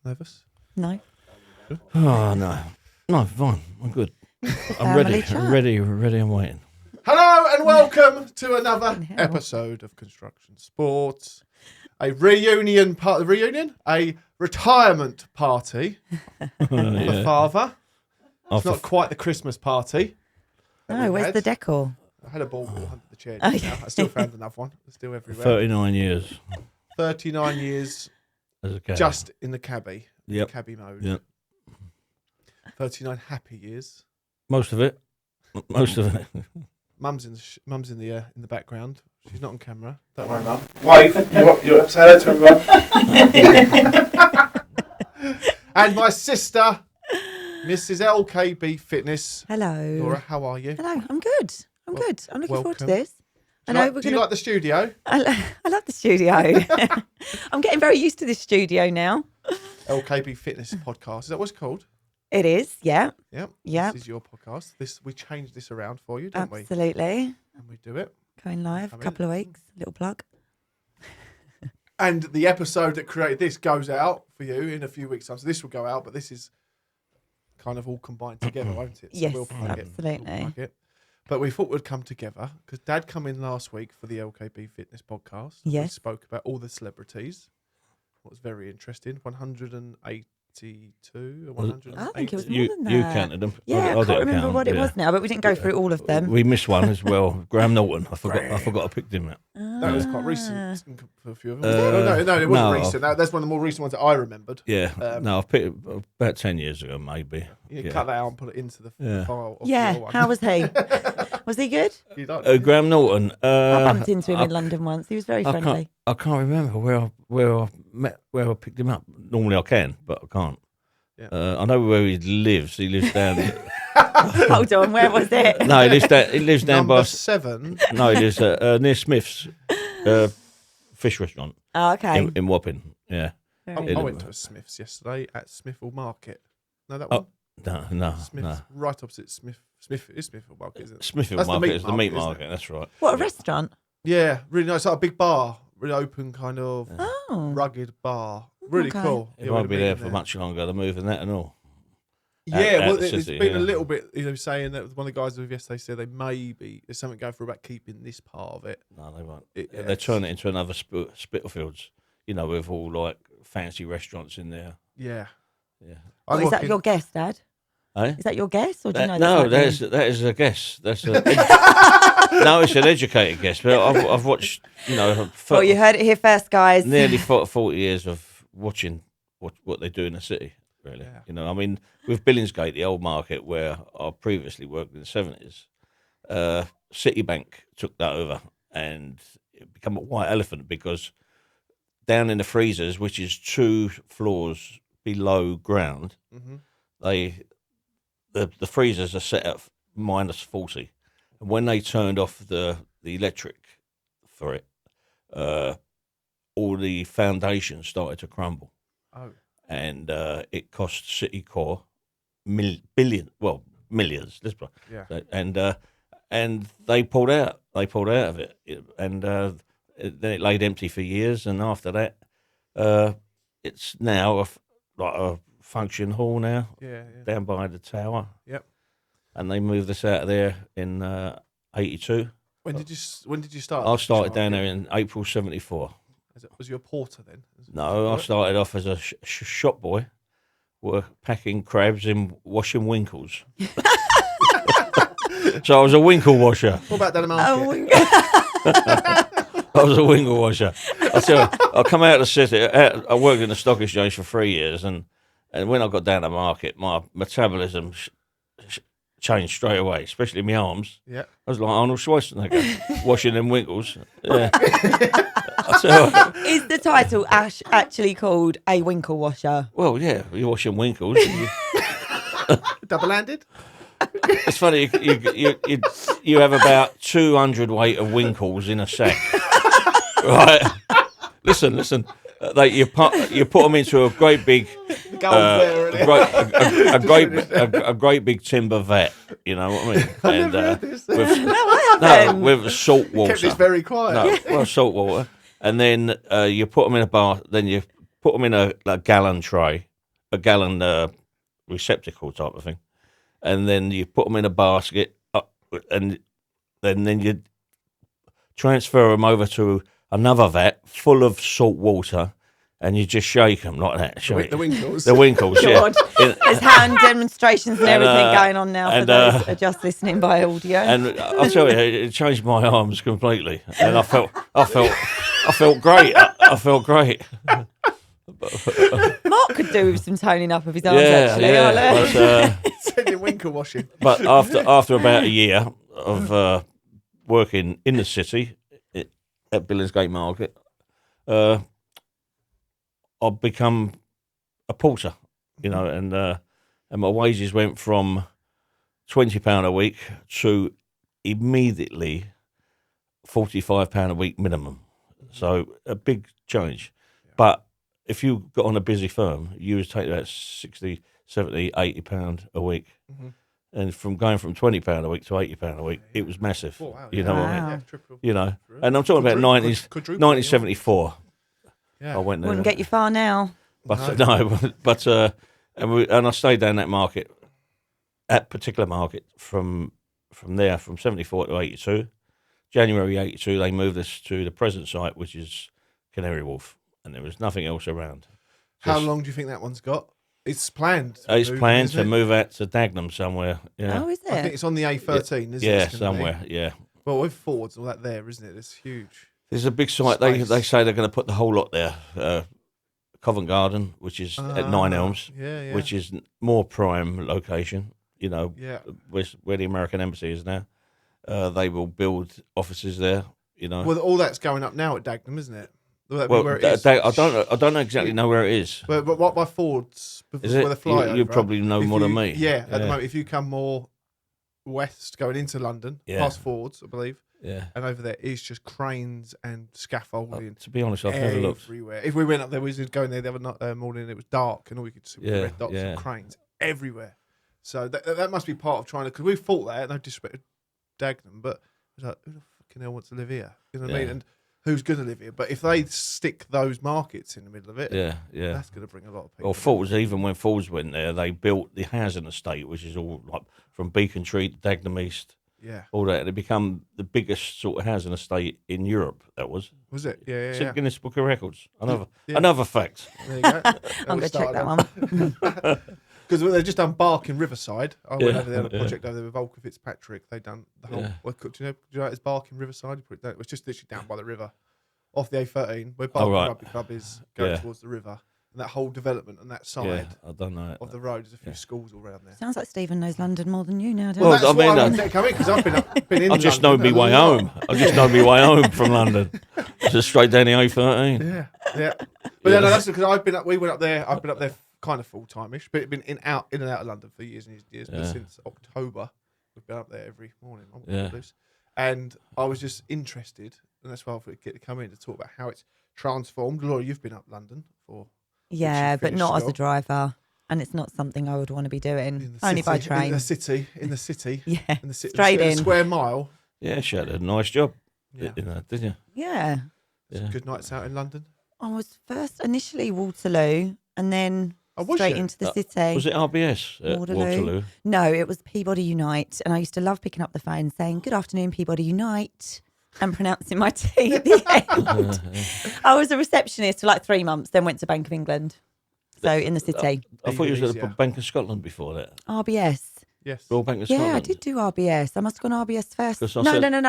Nervous? No. Oh, no, fine. I'm good. I'm ready. I'm ready and waiting. Hello and welcome to another episode of Construction Sports. A reunion, a retirement party for the father. It's not quite the Christmas party. No, where's the decor? I had a ball under the chair. I still found another one. It's still everywhere. 39 years. 39 years As a cabbie. just in the cabbie. Yep. Cabbie mode. Yep. 39 happy years. Most of it. Mum's in the background. She's not on camera. Don't worry, Mum. Wave. You're say hello to everyone. And my sister, Mrs. LKB Fitness. Hello. Laura, how are you? Hello. I'm good. I'm good. I'm looking forward to this. Do you like the studio? I love the studio. I'm getting very used to this studio now. LKB Fitness podcast. Is that what it's called? It is, yeah. Yep. Yeah. This is your podcast. We changed this around for you, didn't we? Absolutely. And we do it. Going live, a couple of weeks. Little plug. And the episode that created this goes out for you in a few weeks' time. So this will go out, but this is kind of all combined together, won't it? So Yes, we'll plug absolutely. it. But we thought we'd come together because Dad come in last week for the LKB Fitness podcast. Yes. We spoke about all the celebrities. It was very interesting. 182 or 180. I think it was more than that. You counted them. Yeah, I can't remember what it was now, but we didn't go through all of them. We missed one as well. Graham Norton. I forgot I picked him out. That was quite recent for a few of them. No, it wasn't recent. That's one of the more recent ones that I remembered. Yeah. I've picked it about 10 years ago, maybe. You cut that out and put it into the file. Of Yeah, your one. how was he? Was he good? You like Graham Norton. I bumped into him in London once. He was very friendly. I can't remember where I picked him up. Normally I can, but I can't. Yeah. I know where he lives. He lives down. Hold on, where was it? No, he lives down Number by 7. No, he lives near Smith's fish restaurant. Oh, okay. In Wapping. Yeah. I went to a Smith's yesterday at Smithfield Market. No, that one. No. Smith's right opposite Smith is Smithfield Market, isn't it? Smithfield Market is the meat market. That's right. What, a restaurant? Yeah, really nice. Like a big bar, really open kind of rugged bar. Really cool. It won't be there for much longer. They're moving that and all. Yeah, well, it's been a little bit, saying that one of the guys who yesterday said there's something going for about keeping this part of it. No, they won't. They're turning it into another Spitalfields, with all like fancy restaurants in there. Yeah. Yeah. Is that your guess, Dad? Eh? Is that your guess, or do you know? No, that is a guess. That's no, it's an educated guess. But I've watched, Well, you heard it here first, guys. Nearly 40 years of watching what they do in the city. Really, with Billingsgate, the old market where I previously worked in the 70s, Citibank took that over, and it became a white elephant because down in the freezers, which is 2 floors below ground, the freezers are set at minus 40, and when they turned off the electric for it, all the foundations started to crumble. Oh. And it cost Citicorp millions. Yeah. And they pulled out. They pulled out of it, and then it laid empty for years. And after that, it's now a function hall now. Yeah. Down by the tower. Yep. And they moved us out of there in '82. When did you start? I started down there in April '74. Was you a porter then? No, I started off as a shop boy, packing crabs and washing winkles. So I was a winkle washer. What about down the market? I was a winkle washer. I come out of the city. I worked in the stock exchange for 3 years, and when I got down the market, my metabolism changed straight away, especially my arms. Yeah, I was like Arnold Schwarzenegger, washing them winkles. Yeah. Is the title actually called A Winkle Washer? Well, yeah, you're washing winkles. Double-handed? It's funny, you have about 200 weight of winkles in a sack, right? Listen. You put them into a great big, a great big timber vat. You know what I mean? I've never heard this. With salt water. Kept this very quiet. Well, salt water, and then you put them in a bath. Then you put them in a gallon tray a gallon receptacle type of thing, and then you put them in a basket, and then you transfer them over to another vat full of salt water, and you just shake them like that. The Winkles. The Winkles, yeah. God, there's hand demonstrations and everything going on now for and, those that are just listening by audio. And I'll tell you, it changed my arms completely, and I felt great. I felt great. Mark could do with some toning up of his arms, actually. But, Winkle washing. but after about a year of working in the city at Billingsgate Market, I've become a porter, and my wages went from £20 a week to immediately £45 a week minimum. So a big change. Yeah. But if you got on a busy firm, you would take that 60, 70, £80 a week. Mm-hmm. And from going from £20 a week to £80 a week, it was massive. Oh, wow. You know what I mean? Yeah, triple. And I'm talking about 1974. Yeah. I went there. Wouldn't get you far now. But and I stayed down that particular market from there, from 74 to 82. January 82, they moved us to the present site, which is Canary Wharf, and there was nothing else around. How long do you think that one's got? It's planned. It's planned to move out to Dagenham somewhere. Yeah. Oh, is it? I think it's on the A13, isn't it? Yeah, somewhere. Yeah. Well, with Fords and all that there, isn't it? It's huge. There's a big site. They say they're going to put the whole lot there. Covent Garden, which is at Nine Elms, which is more prime location. Where the American Embassy is now. They will build offices there. Well, all that's going up now at Dagenham, isn't it? Where it is? I don't exactly know where it is. But what by Fords? Is it? Where the flyover, you probably know more than me. Yeah, at the moment, if you come more west, going into London, past Fords, I believe. Yeah. And over there is just cranes and scaffolding. To be honest, I've never looked. Everywhere. If we went up there, we was going there the other morning, and it was dark, and all we could see were red dots and cranes everywhere. So that must be part of trying to, because we thought that, no disrespect to Dagenham, but it was like, who the fucking hell wants to live here? You know what I mean? And who's going to live here? But if they stick those markets in the middle of it, that's going to bring a lot of people. Well, Fords, even when Fords went there, they built the housing estate, which is all like from Beacon Street to Dagenham East. Yeah. All that. It become the biggest sort of housing estate in Europe, that was. Was it? Yeah. It's in Guinness Book of Records. Another fact. There you go. I'm going to check that one. Because they've just done Bark in Riverside. I went over there on a project over there with Volker Fitzpatrick. They've done the whole. Well, do you know it's Bark in Riverside? It was just literally down by the river, off the A13, where Bark Rugby Club is going towards the river. And that whole development on that side I don't know of the road, there's a few schools all around there. Sounds like Stephen knows London more than you now, doesn't Well, it? that's why I wanted to come in, because I've been in I just London, know my way home. I just know my way home from London. Just straight down the A13. Yeah. But no, that's because we went up there. I've been up there kind of full time-ish, but been in and out of London for years and years. But since October, we've been up there every morning. And I was just interested, and that's why I thought I'd get to come in to talk about how it's transformed. Laura, you've been up London for. Yeah, but not as a driver, and it's not something I would want to be doing. Only by train. In the city. Yeah, in the city, straight in. Square mile. Yeah, she had a nice job. Yeah. Didn't you? Yeah. Good nights out in London. I was first initially Waterloo, and then straight into the city. Was it RBS at Waterloo? No, it was Peabody Unite, and I used to love picking up the phone and saying, "Good afternoon, Peabody Unite," and pronouncing my T at the end. I was a receptionist for like 3 months, then went to Bank of England. So in the city. I thought you was at the Bank of Scotland before that. RBS. Yes. Royal Bank of Scotland. Yeah, I did do RBS. I must have gone RBS first. No.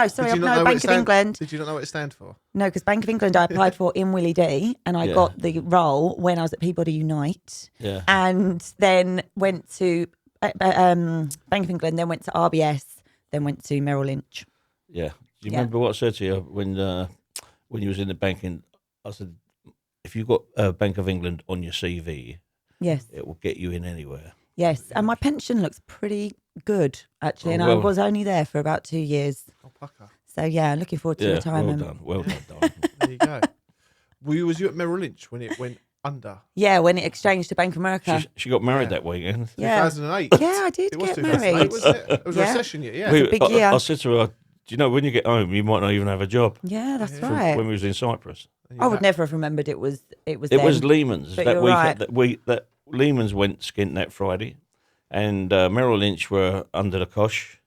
Sorry, Bank of England. Did you not know what it stands for? No, because Bank of England I applied for in Willie D, and I got the role when I was at Peabody Unite. Yeah. And then went to Bank of England, then went to RBS, then went to Merrill Lynch. Yeah. Do you remember what I said to you when you was in the banking? I said, if you've got Bank of England on your CV, yes, it will get you in anywhere. Yes, and my pension looks pretty good, actually, I was only there for about 2 years. Oh, pucker. So, yeah, looking forward to retirement. Well done. There you go. Was you at Merrill Lynch when it went under? Yeah, when it exchanged to Bank of America. She got married that weekend. Yeah. 2008. Yeah, I did It was get 2008, married. wasn't it? It was a recession year, yeah. It was a big year. I said to her, do you know, when you get home, you might not even have a job. Yeah, that's right. When we was in Cyprus. I would never have remembered it was It was Lehman's but that you're week. right. That week, Lehman's went skint that Friday, and Merrill Lynch were under the cosh,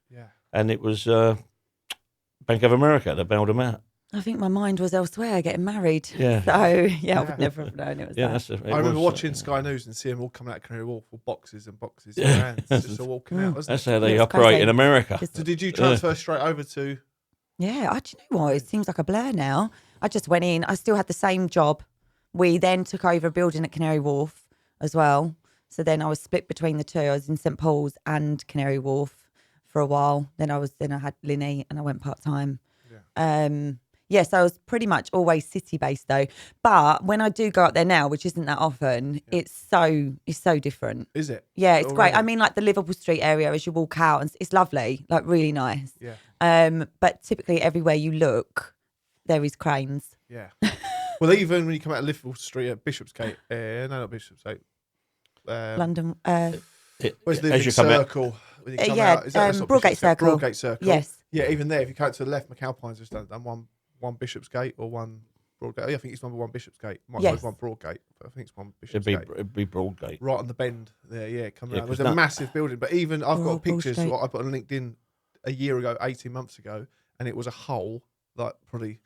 and it was Bank of America that bailed them out. I think my mind was elsewhere, getting married. Yeah. So, I would never have known it was that. I remember watching Sky News and seeing them all coming out of Canary Wharf with boxes and boxes in their hands, just all walking out. That's how they operate in America. So did you transfer straight over to... Yeah, do you know what? It seems like a blur now. I just went in. I still had the same job. We then took over a building at Canary Wharf as well. So then I was split between the two. I was in St Paul's and Canary Wharf for a while. Then I had Linny and I went part-time. So I was pretty much always city-based though. But when I do go up there now, which isn't that often, it's so different. Is it? Yeah, it's great. I mean, like the Liverpool Street area as you walk out, and it's lovely, like really nice. Yeah. But typically everywhere you look, there is cranes. Yeah. Well, even when you come out of Liverpool Street at Bishopsgate, no, not Bishopsgate. London. Where's the big circle? When you come out? Is that Broadgate Circle. Broadgate Circle. Yes. Yeah, even there, if you go to the left, McAlpine's just done one Bishopsgate or one Broadgate. I think it's number one Bishopsgate. Might be one Broadgate, but I think it's one Bishopsgate. It'd be Broadgate. Right on the bend there, coming around. There's a massive building, but even I've got pictures what I put on LinkedIn a year ago, 18 months ago, and it was a hole, like probably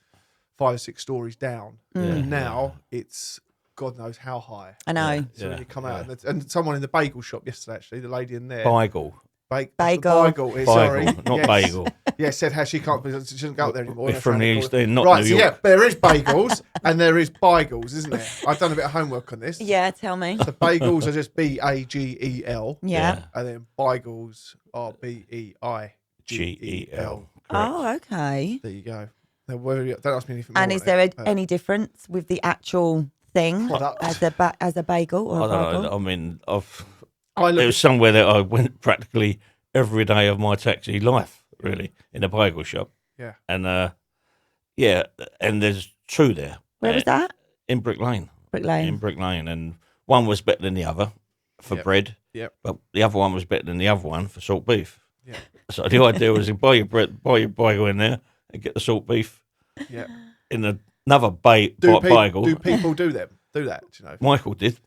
5 or 6 stories down. And now it's God knows how high. I know. So when you come out, and someone in the bagel shop yesterday, actually, the lady in there. Bagel. Bagel. Sorry. Not bagel. Yeah, said how she shouldn't go up there anymore. We're from the East End, not right, New York. So yeah, there is bagels and there is bagels, isn't there? I've done a bit of homework on this. Yeah, tell me. So bagels are just BAGEL. Yeah. And then beigels are BEIGEL. Oh, okay. There you go. Now, don't ask me anything more. And is there any difference with the actual thing as a bagel or a bagel? I mean, it was somewhere that I went practically every day of my taxi life, really, in a bagel shop. Yeah. And and there's 2 there. Where was that? In Brick Lane. In Brick Lane, and one was better than the other for bread. Yep. But the other one was better than the other one for salt beef. Yeah. So the idea was to buy your bagel in there and get the salt beef. Yeah. In another bagel. Do people do that? Do you know? Michael did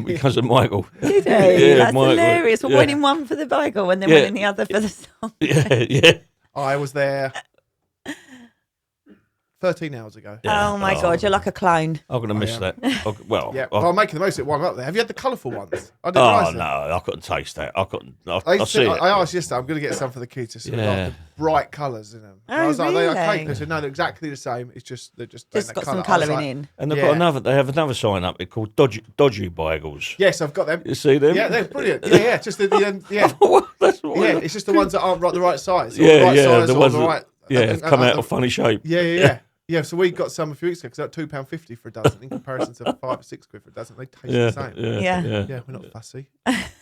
because of Michael. Did he? Yeah, That's Michael, hilarious. Well, one in one for the bagel and then one in the other for the salt. Yeah. I was there 13 hours ago. Yeah. Oh my God, you're like a clone. I'm going to miss that. Well, yeah, but I'm making the most of it while I'm up there. Have you had the colourful ones? I didn't realise that. No, I couldn't taste that. I couldn't. I asked yesterday, I'm going to get some for the kids to see like the bright colours in them. And I was like, really? okay. They said, no, they're exactly the same. It's just got some colouring in. And they've got another. They have another sign up. It's called dodgy bagels. Yes, I've got them. You see them? Yeah, they're brilliant. Yeah. Just the it's just the ones that aren't the right size. The ones that come out of funny shape. Yeah. Yeah, so we got some a few weeks ago because they're £2.50 for a dozen in comparison to £5 or £6 for a dozen. They taste the same. Yeah, we're not fussy.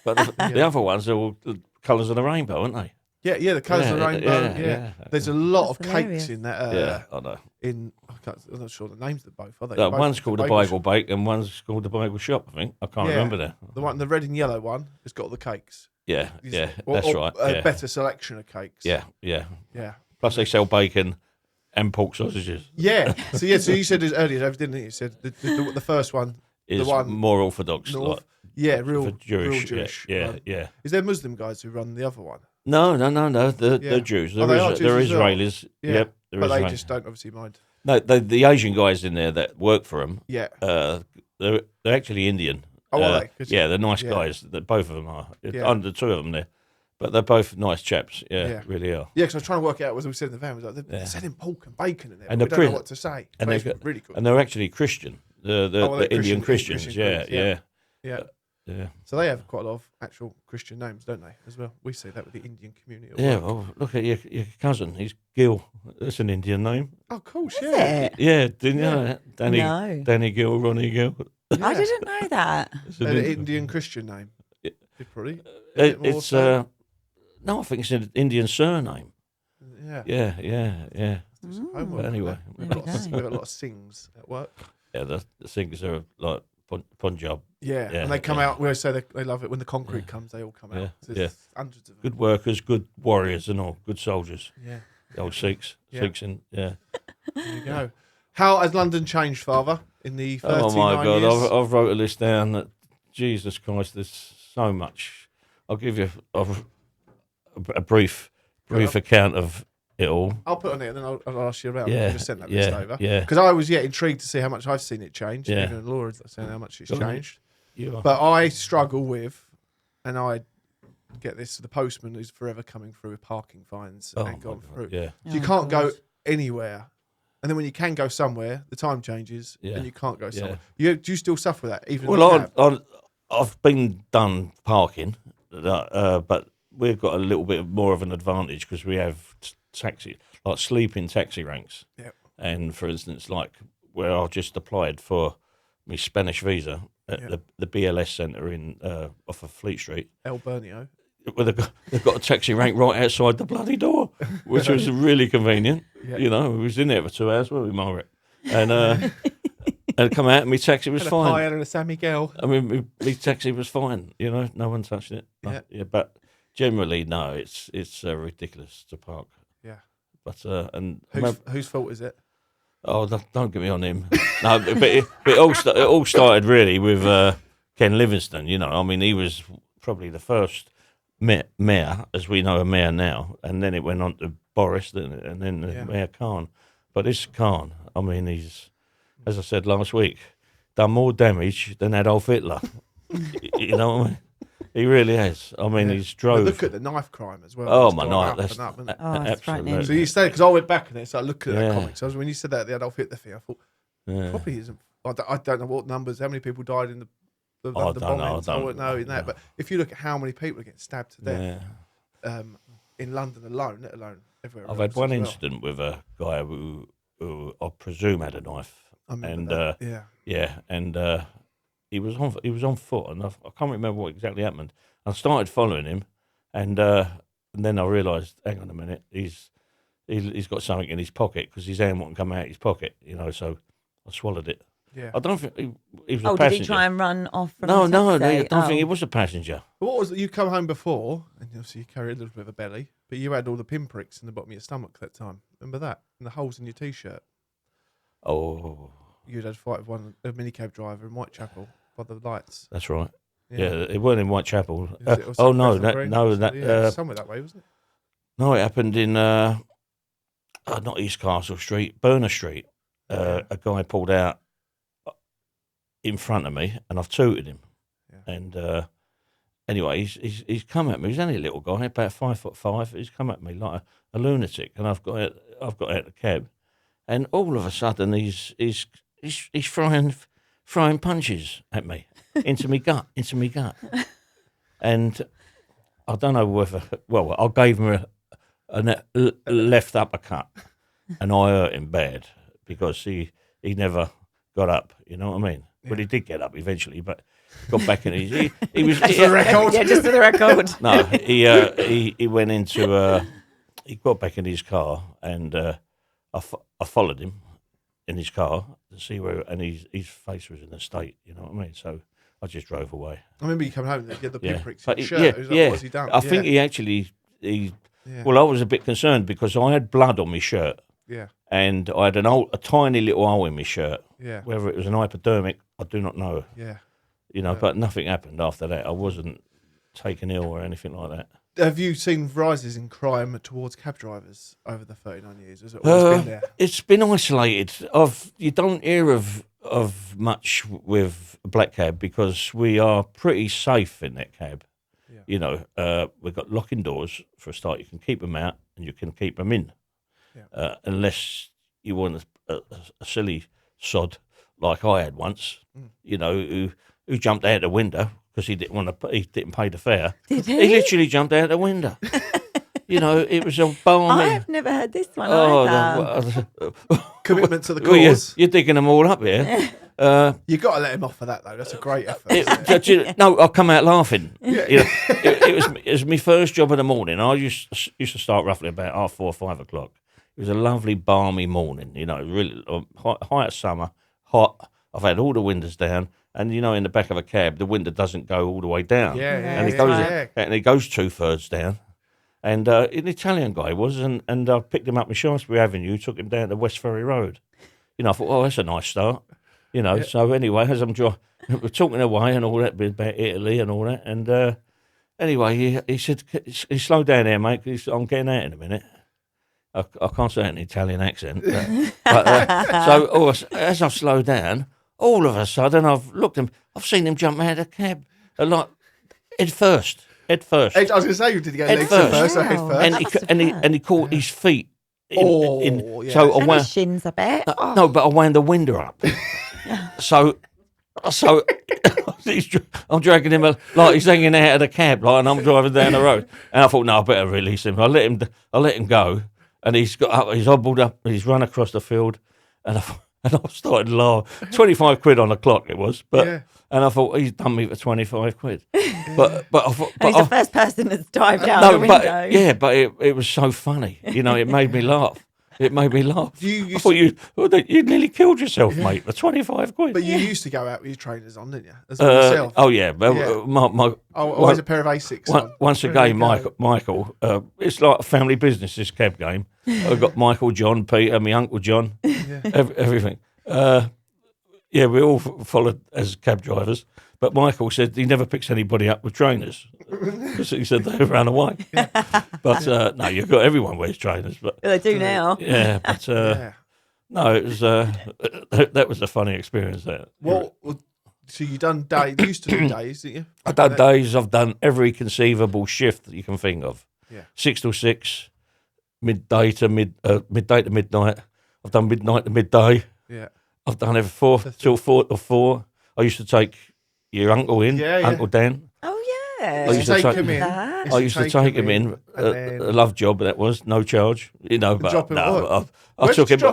But the other ones are all the colours of the rainbow, aren't they? Yeah, the colours of the rainbow. Yeah. There's a lot of cakes in that. I know. I'm not sure the names of both, are they? One's called the Bagel Bake and one's called the Bagel Shop, I think. I can't remember that. The red and yellow one has got all the cakes. Yeah, that's right. A better selection of cakes. Yeah. Plus they sell bacon and pork sausages. Yeah. So you said this earlier, didn't you? You said the first one is the one more orthodox. North. Like, real Jewish. Yeah. Is there Muslim guys who run the other one? No. They're Jews. They're Israelis. Yeah. Yep. But they just don't obviously mind. No, the Asian guys in there that work for them. Yeah. They're actually Indian. Oh, are they? Yeah, they're nice guys. That both of them are. Under 2 of them there. But they're both nice chaps. Yeah, really are. Yeah, because I was trying to work out, as we said in the van, was like, they're selling pork and bacon in there, and we don't know what to say. And they're really good. And they're actually Christian. The Indian Christians. Yeah. So they have quite a lot of actual Christian names, don't they, as well? We say that with the Indian community. Well, look at your cousin. He's Gill. That's an Indian name. Oh, cool, Yeah, didn't you know that? Danny Gill, Ronnie Gill. Yeah. I didn't know that. It's an Indian Christian name. Probably. It's no, I think it's an Indian surname. Yeah. But anyway, we've got a lot of sings at work. Yeah, the singers are like Punjab. Yeah, and they come out. We always say they love it when the concrete comes. They all come out. Hundreds of them. Good workers, good warriors, and all good soldiers. Yeah, the old Sikhs. There you go. How has London changed, Father, in the 39 years? Oh my God, years? I've wrote a list down that Jesus Christ, there's so much. I'll give you a brief account of it all. I'll put on it and then I'll ask you around. Yeah, You just sent that list yeah, over. yeah. Because I was intrigued to see how much I've seen it change. Yeah. Even Laura's saying how much it's Got it. changed. You are. But I struggle with, and I get this, the postman who's forever coming through with parking fines and my gone God, through. yeah. So you can't go anywhere. And then when you can go somewhere, the time changes Yeah. and you can't go somewhere. Yeah. Do you still suffer with that? Even in the Well, cab? I've been done parking, but we've got a little bit more of an advantage because we have taxi, like sleeping taxi ranks. Yep. And for instance, like where I just applied for my Spanish visa at the BLS centre in off of Fleet Street. El Bernio. Where they've got a taxi rank right outside the bloody door, which was really convenient. Yeah. You know, we was in there for 2 hours, weren't we, Margaret? And and come out and my taxi was And fine. a pie and a San Miguel. I mean, my taxi was fine. You know, no one touched it. Yeah. But generally, no, it's ridiculous to park. Yeah. But and Whose fault is it? oh, don't get me on him. No, but it all started really with Ken Livingstone. You know, I mean, he was probably the first mayor, as we know a mayor now, and then it went on to Boris, didn't it? And then Mayor Khan. But this Khan, I mean, he's, as I said last week, done more damage than Adolf Hitler. You know what I mean? He really has. I mean, he's drove. But look at the knife crime as well. Oh It's my gone God, up that's and up, isn't it? Oh, that's frightening. absolutely. So you said, because I went back and it's like looking at that Yeah. comic. So when you said that the Adolf Hitler thing, I thought probably isn't. I don't know what numbers, how many people died in the I bombings. don't know, I wouldn't know in that. yeah. But if you look at how many people are getting stabbed to death Yeah. in London alone, let alone everywhere I've else had one as well. incident with a guy who I presume had a knife. I remember and that. Yeah. Yeah, and he was on foot, and I can't remember what exactly happened. I started following him, and then I realised, hang on a minute, he's got something in his pocket because his hand wouldn't come out of his pocket, you know. So I swallowed it. Yeah. I don't think he was a Oh, passenger. did he try and run off from No, the I taxi? don't think he Oh. was a passenger. But what was it? You come home before, and obviously you carry a little bit of a belly, but you had all the pinpricks in the bottom of your stomach that time. Remember that? And the holes in your t-shirt. Oh, You'd had a fight with a minicab driver in Whitechapel by the lights. that's right. Yeah, it weren't in Whitechapel. Was it- was Oh it no, Bethnal Green? that Somewhere that way, wasn't it? no, it happened in not East Castle Street, Burner Street. A guy pulled out in front of me, and I've tooted him. Yeah. And anyway, he's come at me. He's only a little guy, about 5'5". He's come at me like a lunatic, and I've got out the cab, and all of a sudden he's throwing punches at me into me gut, and I don't know whether. Well, I gave him a left uppercut, and I hurt him bad because he never got up. You know what I mean? Well, he did get up eventually, but got back in his. He was For the record. Yeah, just for the record. no. He went into. He got back in his car, and I followed him in his car to see where, and his face was in a state. You know what I mean? So I just drove away. I remember you come home and you had the Yeah, pinpricks in but your he- shirt. yeah, It was like, yeah. What's he done? I think he actually. Yeah. Well, I was a bit concerned because I had blood on my shirt, Yeah. and I had a tiny little hole in my shirt. Yeah. Whether it was an hypodermic, I do not know. Yeah. You know, but nothing happened after that. I wasn't taken ill or anything like that. Have you seen rises in crime towards cab drivers over the 39 years? Has it always been there? It's been isolated. You don't hear of much with Black Cab because we are pretty safe in that cab. Yeah. You know, we've got locking doors for a start. You can keep them out and you can keep them in, unless you want a silly sod like I had once. You know, who jumped out the window because he didn't pay the fare. Did He literally jumped out the window. You know, it was a balmy. I've never heard this one either. Commitment to the Well, cause. you're digging them all up here. You've got to let him off for that, though. That's a great effort. No, I'll come out laughing. You know, it was my first job in the morning. I used to start roughly about 4:30, 5 o'clock. It was a lovely, balmy morning. You know, really high at summer, hot. I've had all the windows down, and you know, in the back of a cab, the window doesn't go all the way down. And it goes 2/3 down. And an Italian guy was, and I picked him up in Shaftesbury Avenue, took him down to West Ferry Road. You know, I thought, oh, that's a nice start. You know. So anyway, as I'm we're talking away and all that bit about Italy and all that, and anyway, he said, he slowed down there, mate. I'm getting out in a minute. I can't say it in an Italian accent. So as I've slowed down, all of a sudden I've looked and I've seen him jump out of the cab, like head first. I was going to say, did he go legs first or head first? And he caught his feet. So and his shins, I bet. No, but I wound the window up. so I'm dragging him like he's hanging out of the cab, like, and I'm driving down the road. And I thought, no, I better release him. I let him go, and he's got up, he's hobbled up, he's run across the field, and I started to laugh. 25 quid on the clock it was, but and I thought he's done me for 25 quid. But I thought, he's the first person that's dived out the window. But it was so funny. You know, it made me laugh. It made me laugh. You I thought you nearly killed yourself, mate, for 25 quid. But you used to go out with your trainers on, didn't you? As yourself. Oh, yeah. But always a pair of Asics on. Once again, Michael, it's like a family business, this cab game. I've got Michael, John, Peter, my Uncle John, everything. We all followed as cab drivers. But Michael said he never picks anybody up with trainers because he said they ran away. But no, you've got everyone wears trainers. But they do now. Yeah, but no, it was that was a funny experience. There. Well, so you done days? You used to do days, didn't you? I've done days. I've done every conceivable shift that you can think of. Yeah, 6 till 6, midday to midnight. I've done midnight to midday. Yeah, I've done every 4 till 4 or 4. I used to take your uncle in, Uncle Dan. Oh, yeah. I used to take him in. I used to take him in. A love job, that was. No charge. You know, but I took him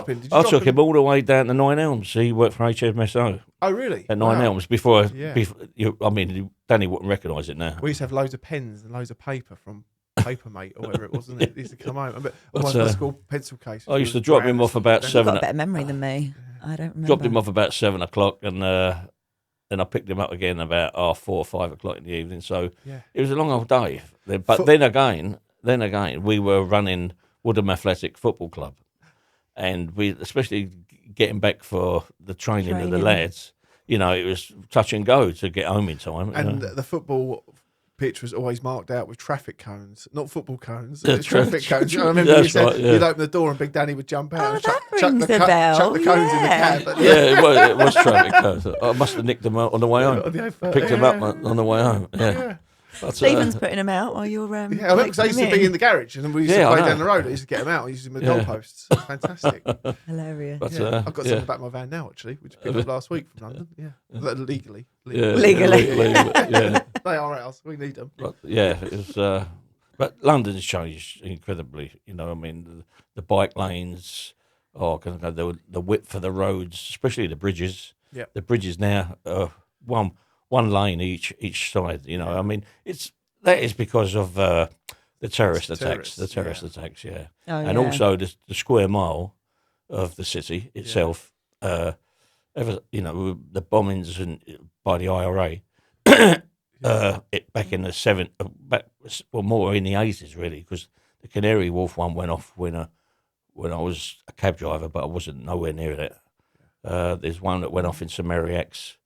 all the way down to Nine Elms. He worked for HMSO. Oh, really? At Nine Elms before Danny wouldn't recognise it now. We used to have loads of pens and loads of paper from Papermate or whatever it was, wasn't it? It used to come home. But my school pencil case. I used to drop him off about 7. You've got a better memory than me. I don't remember. Dropped him off about 7 o'clock and then I picked him up again about 4 or 5 o'clock in the evening. So it was a long old day. But then again, we were running Woodham Athletic Football Club, and we, especially getting back for the training of the lads, you know, it was touch and go to get home in time. And the football pitch was always marked out with traffic cones, not football cones. Traffic cones. I remember you'd open the door and Big Danny would jump out and chuck the cones in the cab. It was traffic cones. I must have nicked them out on the way home. Picked them up on the way home. Yeah. But, Stephen's putting them out while you're. I remember because I used to be in the garage and we used to play down the road. I used to get them out. I used to use them with goalposts. It's fantastic. Hilarious. But, I've got some in the back of my van now, actually, which I picked up last week from London. Yeah, legally. Legally. Yeah. They are ours. We need them. But, it was. But London's changed incredibly. You know, I mean, the bike lanes. The width of the roads, especially the bridges. Yeah. The bridges now are one lane each side. You know, I mean, that is because of the terrorist attacks. The terrorist attacks, and also the square mile of the city itself. The bombings by the IRA. Back in the more in the 80s, really, because the Canary Wharf one went off when I was a cab driver, but I wasn't nowhere near it. There's one that went off in St Mary's,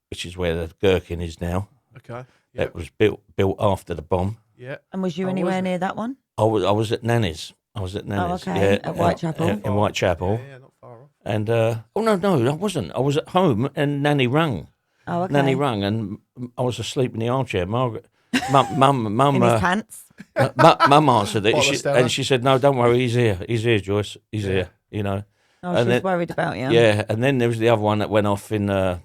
which is where the Gherkin is now. Okay. That was built after the bomb. Yeah. And was you anywhere near that one? I was at Nanny's. Oh, okay. At Whitechapel. In Whitechapel. Yeah, not far off. And no, I wasn't. I was at home, and Nanny rung. Oh, okay. Nanny rung, and I was asleep in the armchair. Margaret, mum, in his pants. Mum answered it, and she said, "No, don't worry, he's here, Joyce, he's here." You know. Oh, she was worried about you. Yeah, and then there was the other one that went off in the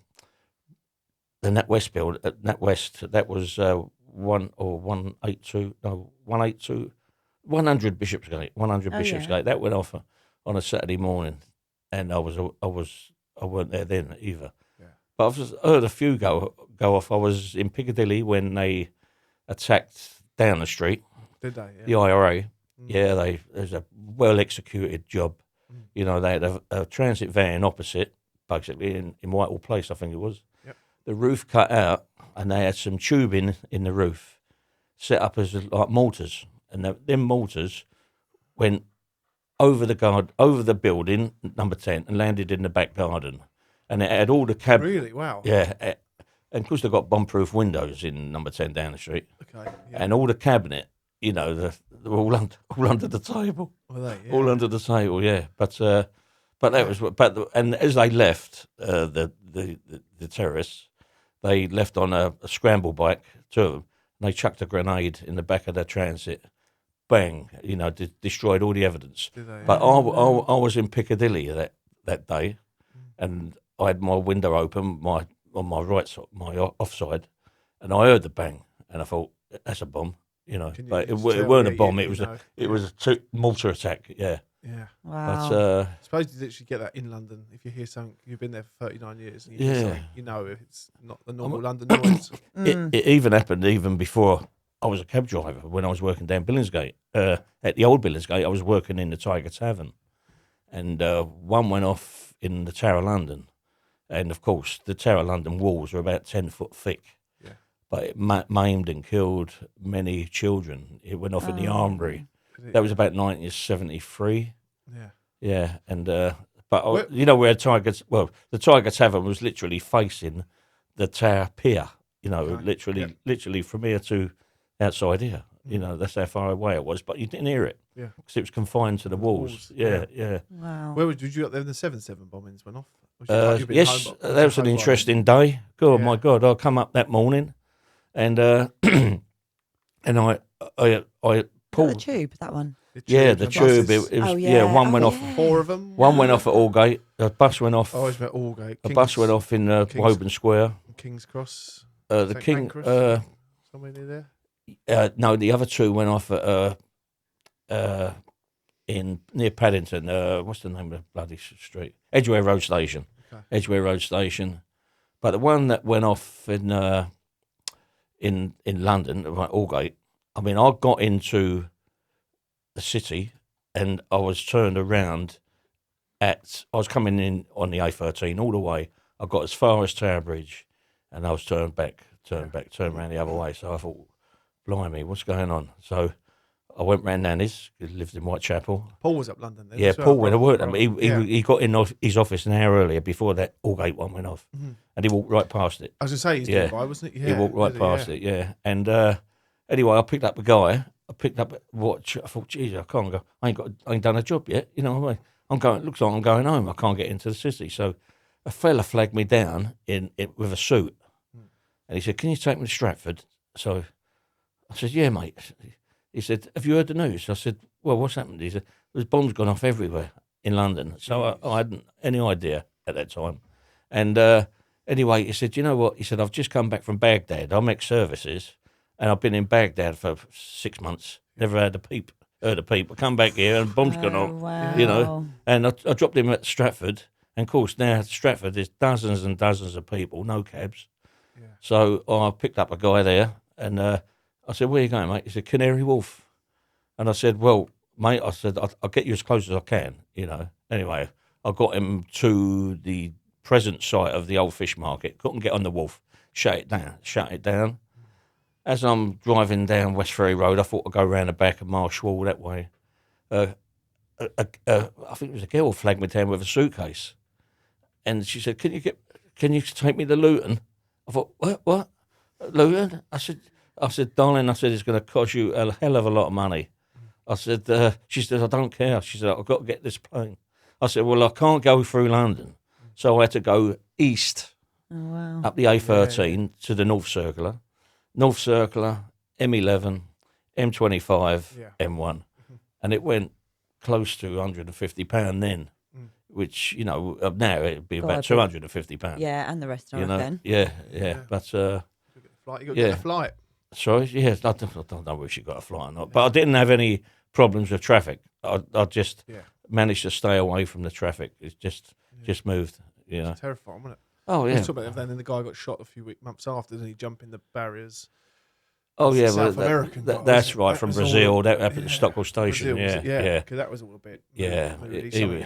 NatWest build at NatWest. That was 100 Bishopsgate. 100 Bishopsgate. That went off on a Saturday morning, and I weren't there then either. Yeah. But I've just heard a few go off. I was in Piccadilly when they attacked down the street. Did they? Yeah. The IRA. Yeah, it was a well executed job. You know, they had a transit van opposite, basically in Whitehall Place, I think it was. Yep. The roof cut out, and they had some tubing in the roof set up as like mortars, and them mortars went over the building, number 10, and landed in the back garden. and it had all the cab. Really? Wow. Yeah, and of course they've got bomb-proof windows in number 10 Downing Street, Okay. Yeah. and all the cabinet, you know, they're all under the table, Were they? Yeah. all under the table. Yeah, but that was and as they left the terrace, they left on a scramble bike, two of them, and they chucked a grenade in the back of their transit. Bang! You know, destroyed all the evidence. Did they? But I was in Piccadilly that day, and I had my window open, on my right side, my offside, and I heard the bang, and I thought that's a bomb, you know. But it weren't a bomb. It was a mortar attack. Yeah. Yeah. Wow. But I suppose you literally get that in London. If you hear something, you've been there for 39 years, and you hear Yeah. something, you know if it's not the normal London noise. it even happened even before I was a cab driver, when I was working down Billingsgate. At the old Billingsgate, I was working in the Tiger Tavern, and one went off in the Tower of London. And of course, the Tower of London walls are about 10 foot thick. Yeah. But it maimed and killed many children. It went off in the armoury. That was about 1973. Yeah. Yeah, and you know where the Tiger Tavern was literally facing the Tower Pier. You know, literally from here to outside here. You know, that's how far away it was, but you didn't hear it. Yeah. Because it was confined to the walls. Yeah. Wow. Where did you up there when the 7/7 bombings went off? Yes, that was an interesting day. God, my God, I come up that morning, and and I pulled The tube, that one. the and tube. buses. It was Oh, yeah. one went Oh, off. yeah. 4 of them. One went off at Aldgate. A bus went off. I always met Aldgate. A bus went off in Woburn Square. King's Cross. The St. King. Pancras? Somewhere near there. No, the other two went off at in near Paddington. What's the name of the bloody street? Edgware Road Station. Okay. Edgware Road Station. But the one that went off in London, like Aldgate. I mean, I got into the city and I was turned around I was coming in on the A13 all the way. I got as far as Tower Bridge, and I was turned around the other way. So I thought, blimey, what's going on? So I went round Nanny's, who lived in Whitechapel. Paul was up London then. Yeah, as well. Paul went to work. Right. He got in his office an hour earlier before that Aldgate one went off, and he walked right past it. I was going to say, he's Yeah. nearby, wasn't he? He walked right past it, yeah. And anyway, I picked up a guy. I picked up a watch. I thought, geez, I can't go. I ain't done a job yet. You know what I mean? It looks like I'm going home. I can't get into the city. So a fella flagged me down with a suit, and he said, "Can you take me to Stratford?" So I said, "Yeah, mate." He said, "Have you heard the news?" I said, "Well, what's happened?" He said, "There's bombs gone off everywhere in London." So I hadn't any idea at that time. And anyway, he said, "You know what?" He said, "I've just come back from Baghdad. I'm ex-services, and I've been in Baghdad for 6 months. Never heard a peep. I come back here and bombs gone off. Wow. You know." And I dropped him at Stratford. And of course, now at Stratford, there's dozens and dozens of people, no cabs. Yeah. So I picked up a guy there, and I said, "Where are you going, mate?" He said, "Canary Wharf." And I said, "Well, mate," I said, I'll get you as close as I can, you know. Anyway, I got him to the present site of the old fish market. Couldn't get on the wharf. Shut it down. As I'm driving down West Ferry Road, I thought I'd go round the back of Marsh Wall that way. I think it was a girl flagged me down with a suitcase. And she said, can you take me to Luton? I thought, what? Luton? I said, "Darling," I said, "it's going to cost you a hell of a lot of money." I said, she said, "I don't care." She said, "I've got to get this plane." I said, "Well, I can't go through London." So I had to go east, up the A13 to the North Circular, M11, M25, M1. And it went close to £150 then, which, you know, now it'd be about £250. Yeah, and the rest of you it know, then. yeah. But You got to get a flight. sorry, yeah, I don't know if she got a flight or not, but I didn't have any problems with traffic. I just managed to stay away from the traffic. It's just moved, you know. It's terrifying, wasn't it? Oh We yeah. talked about that then, and the guy got shot a few months after, didn't he? Jumping the barriers. Oh yeah, South well, American guy, that's wasn't it? right, That from was Brazil. all- That happened at Stockwell Station. Brazil, was it? Yeah. Because that was all a bit. Yeah,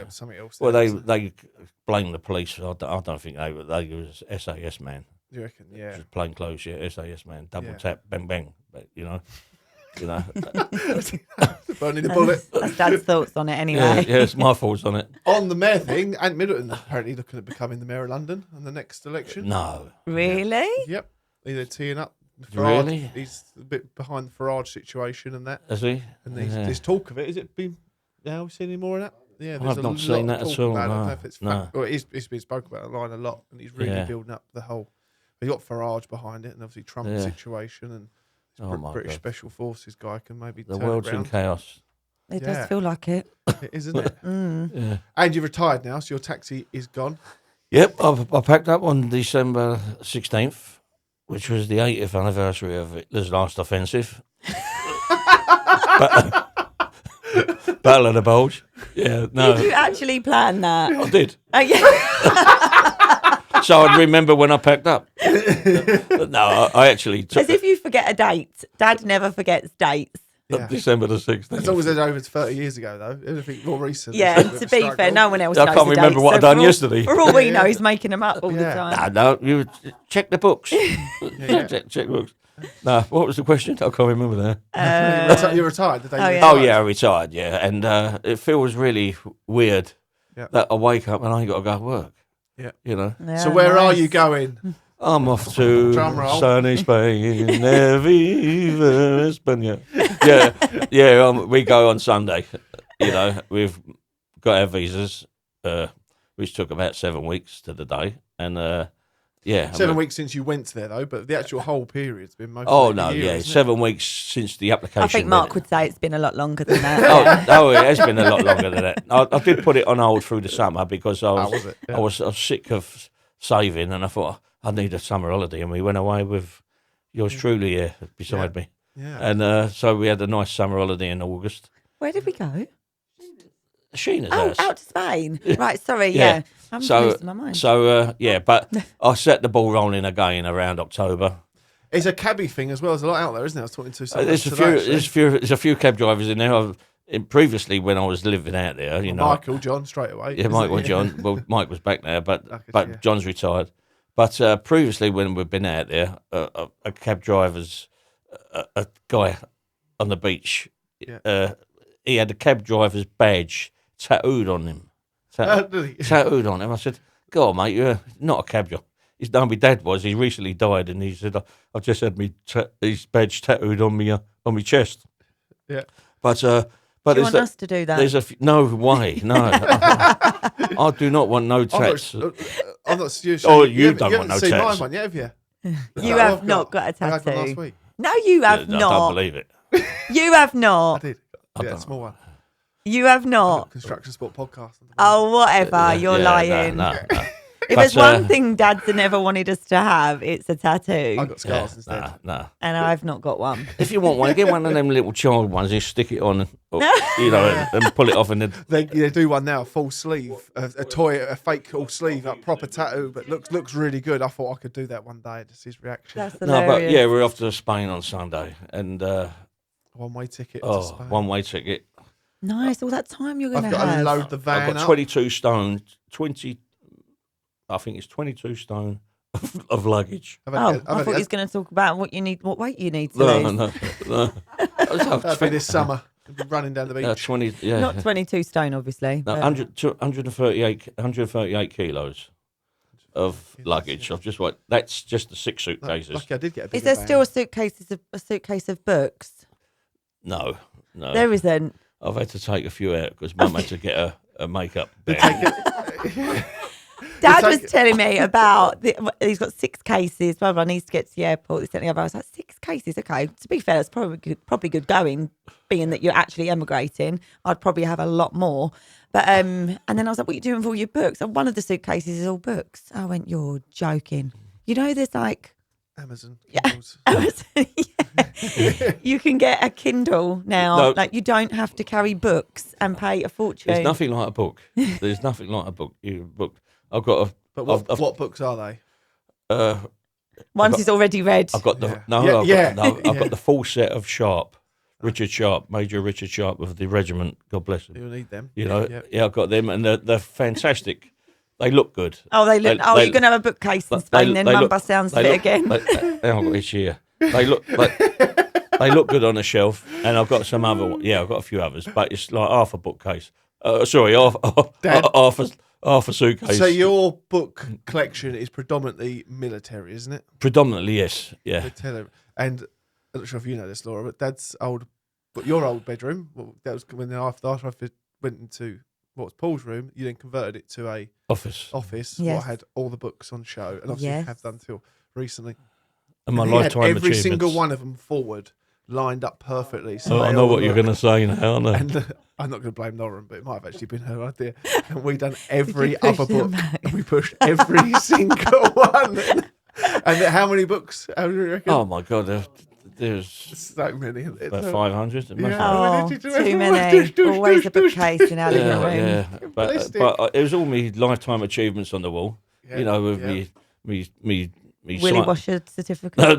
Something else. Well, there, they wasn't it? blame the police. I don't think they was SAS man. You reckon? Yeah. Just plain clothes, yeah, SAS man, double Yeah. tap, bang bang. But, you know, You know, Burning the bullet. That's Dad's thoughts on it yeah, anyway. it's my thoughts on it. On the mayor thing, Ant Middleton apparently looking at becoming the mayor of London in the next election. No, Really? Yep. They're teeing up. Really? He's a bit behind the Farage situation and that. has he? And there's talk of it. Is it been? Have we seen any more of that? Yeah, there's I've not seen that at all. I don't know No, if it's no. fact. Well, it's been spoken about online a lot, and he's really Yeah. building up the whole. He's got Farage behind it, and obviously Trump's Yeah. situation, and this Oh, my British God. Special Forces guy can maybe The turn world's it in around. chaos. It Yeah. does feel like it. It is, isn't it? Yeah. And you've retired now, so your taxi is gone. Yep, I packed up on December 16th, which was the 80th anniversary of Hitler's last offensive. Battle of the Bulge. Yeah, no, Did you actually plan that? I did. Oh, yeah. So I'd remember when I packed up. No, I actually took As if you forget a date. Dad never forgets dates. Yeah. December the 16th. As long as they're over 30 years ago, though. Anything more recent. Yeah, it's a and bit to of a be fair, struggle. no one else I knows can't the remember dates, what I'd so done for all- yesterday. For all we Yeah. know, he's making them up all the Yeah. time. No, you check the books. Yeah. check the books. No, what was the question? I can't remember that. You're retired. The day Oh, you yeah. Oh retired. yeah, I retired. Yeah, and it feels really weird Yeah. that I wake up and I ain't got to go to work. Yeah. You know, Yeah, So where are nice. you going? I'm off to Drum roll. sunny Spain, Viva España. Yeah. We go on Sunday. You know, we've got our visas, which took about 7 weeks to the day, and yeah, 7 weeks since you went there, though, but the actual whole period's been most. Oh of no, the year, yeah, isn't it? 7 weeks since the application. I think Mark went. would say it's been a lot longer than that. Oh, it has been a lot longer than that. I did put it on hold through the summer because I was it? Yeah. I was sick of saving, and I thought I need a summer holiday, and we went away with yours truly here beside me, Yeah. and so we had a nice summer holiday in August. Where did we go? Sheena's Oh, house. out to Spain. Right, sorry, Yeah. yeah. I'm So, losing my mind. but I set the ball rolling again around October. It's a cabbie thing as well. There's a lot out there, isn't there? I was talking to someone There's a few cab drivers in there. Previously, when I was living out there, you know, Michael, John, straight away. yeah, isn't Michael it? John. Well, Mike was back there, but yeah. John's retired. But previously, when we've been out there, a cab driver's a guy on the beach. Yeah. He had a cab driver's badge tattooed on him. Did he? Tattooed on him. I said, "Go on, mate. You're not a cab driver." His my dad was. He recently died, and he said, "I've just had his badge tattooed on me chest." Yeah. But do you want that- us to do that? there's no way. No, I do not want no tats. I'm not serious. Oh, you don't you want haven't no seen my tats. one yet, have you? You That have I've not got a I had one tattoo. last week. No, you have I don't not. believe it. You have I not. did. Yeah, small one. You have not. Construction Sport podcast. Oh, whatever. You're Yeah, lying. No. If there's one thing Dad's never wanted us to have, it's a tattoo. I got scars instead. No. And I've not got one. If you want one, get one of them little child ones. You stick it on, and pull it off, and then They do one now, full sleeve, a fake full sleeve, a proper tattoo, but looks really good. I thought I could do that one day. Just his reaction. That's no. hilarious. But yeah, we're off to Spain on Sunday, and One-way ticket to Spain. one-way ticket. Nice. All that time you're going I've to got to have. load the van I've got up. 22 stone, 20. I think it's 22 stone of luggage. I've Oh, had- I I've thought had- he was going to talk about what weight you need to No. lose. That'd be this summer. I'd be running down the beach. 20. Yeah. Not 22 stone, obviously. No, but- 138 kilos of luggage. I've just that's just the 6 suitcases. Lucky I did get a Is bigger there van. still a suitcase of books? No. There isn't. I've had to take a few out because Mum had to get a makeup bag. Dad take- was telling me about he's got 6 cases. Blah blah. Needs to get to the airport. This and the other. I was like, 6 cases. Okay. To be fair, that's probably good going. Being that you're actually emigrating, I'd probably have a lot more. But and then I was like, what are you doing with all your books? And one of the suitcases is all books. I went, you're joking. You know, there's like Amazon. Yeah. Kindles. Yeah. You can get a Kindle now. No. Like you don't have to carry books and pay a fortune. There's nothing like a book. There's nothing like a book. I've got a. But I've- what books are they? Once he's already read. I've got the Yeah. I've got the full set of Sharp, Major Richard Sharp of the regiment. God bless him. You'll need them. You know, Yeah. yeah, I've got them, and they're fantastic. They look good. Oh, they look. They- you're they- going to have a bookcase in They- Spain, then they Mum look- bust sounds they fit look- again. Hang on, it's here. They look like They look good on the shelf, and I've got some other. Yeah, I've got a few others, but it's like half a bookcase. Sorry, half a suitcase. So your book collection is predominantly military, isn't it? Predominantly, yes. Yeah. Military. And I'm not sure if you know this, Laura, but Dad's your old bedroom. Well, that was when after I went into what was Paul's room. You then converted it to a Office. Yes. What had all the books on show, and obviously have done till recently. And my he lifetime had every achievements. single one of them forward, lined up perfectly. So I know what you're going to say now, aren't I? And I'm not going to blame Norton, but it might have actually been her idea. And we done every other book. And we pushed every single one. And how many books? How do you reckon? Oh my God, there's so many. about 500. Too many. Always a bookcase in our living room. Yeah, but it was all my lifetime achievements on the wall. You know, with me Willy Washer certificate. No,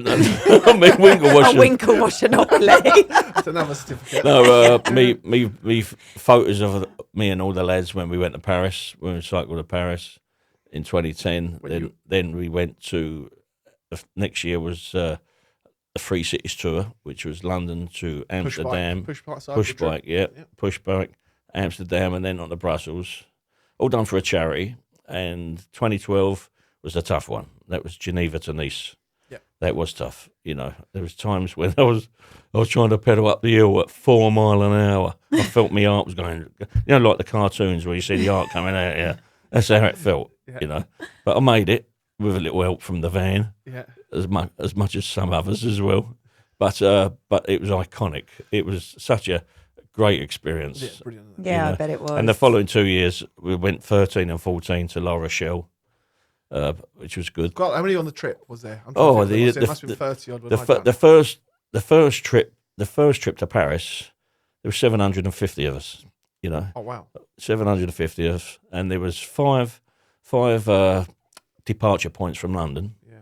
I mean Winkle Washer. A Winkle Washer, not Willy. That's another certificate. No, me photos of me and all the lads when we went to Paris, when we cycled to Paris in 2010. Then we went to next year was the Free Cities tour, which was London to Amsterdam. Push bike, push bike, Amsterdam, and then on to Brussels. All done for a charity. And 2012 was a tough one. That was Geneva to Nice. Yeah, that was tough. You know, there was times when I was trying to pedal up the hill at 4 miles an hour. I felt my heart was going. You know, like the cartoons where you see the heart coming out. Yeah, that's how it felt. Yeah. You know, but I made it with a little help from the van. Yeah, as much as some others as well. But it was iconic. It was such a great experience. Yeah, brilliant. Yeah, I bet it was. And the following 2 years, we went 13 and 14 to La Rochelle. Which was good. God, how many on the trip was there? It must have been 30 odd. The first trip to Paris, there were 750 of us. You know. Oh wow. 750 of us, and there was five departure points from London. Yeah.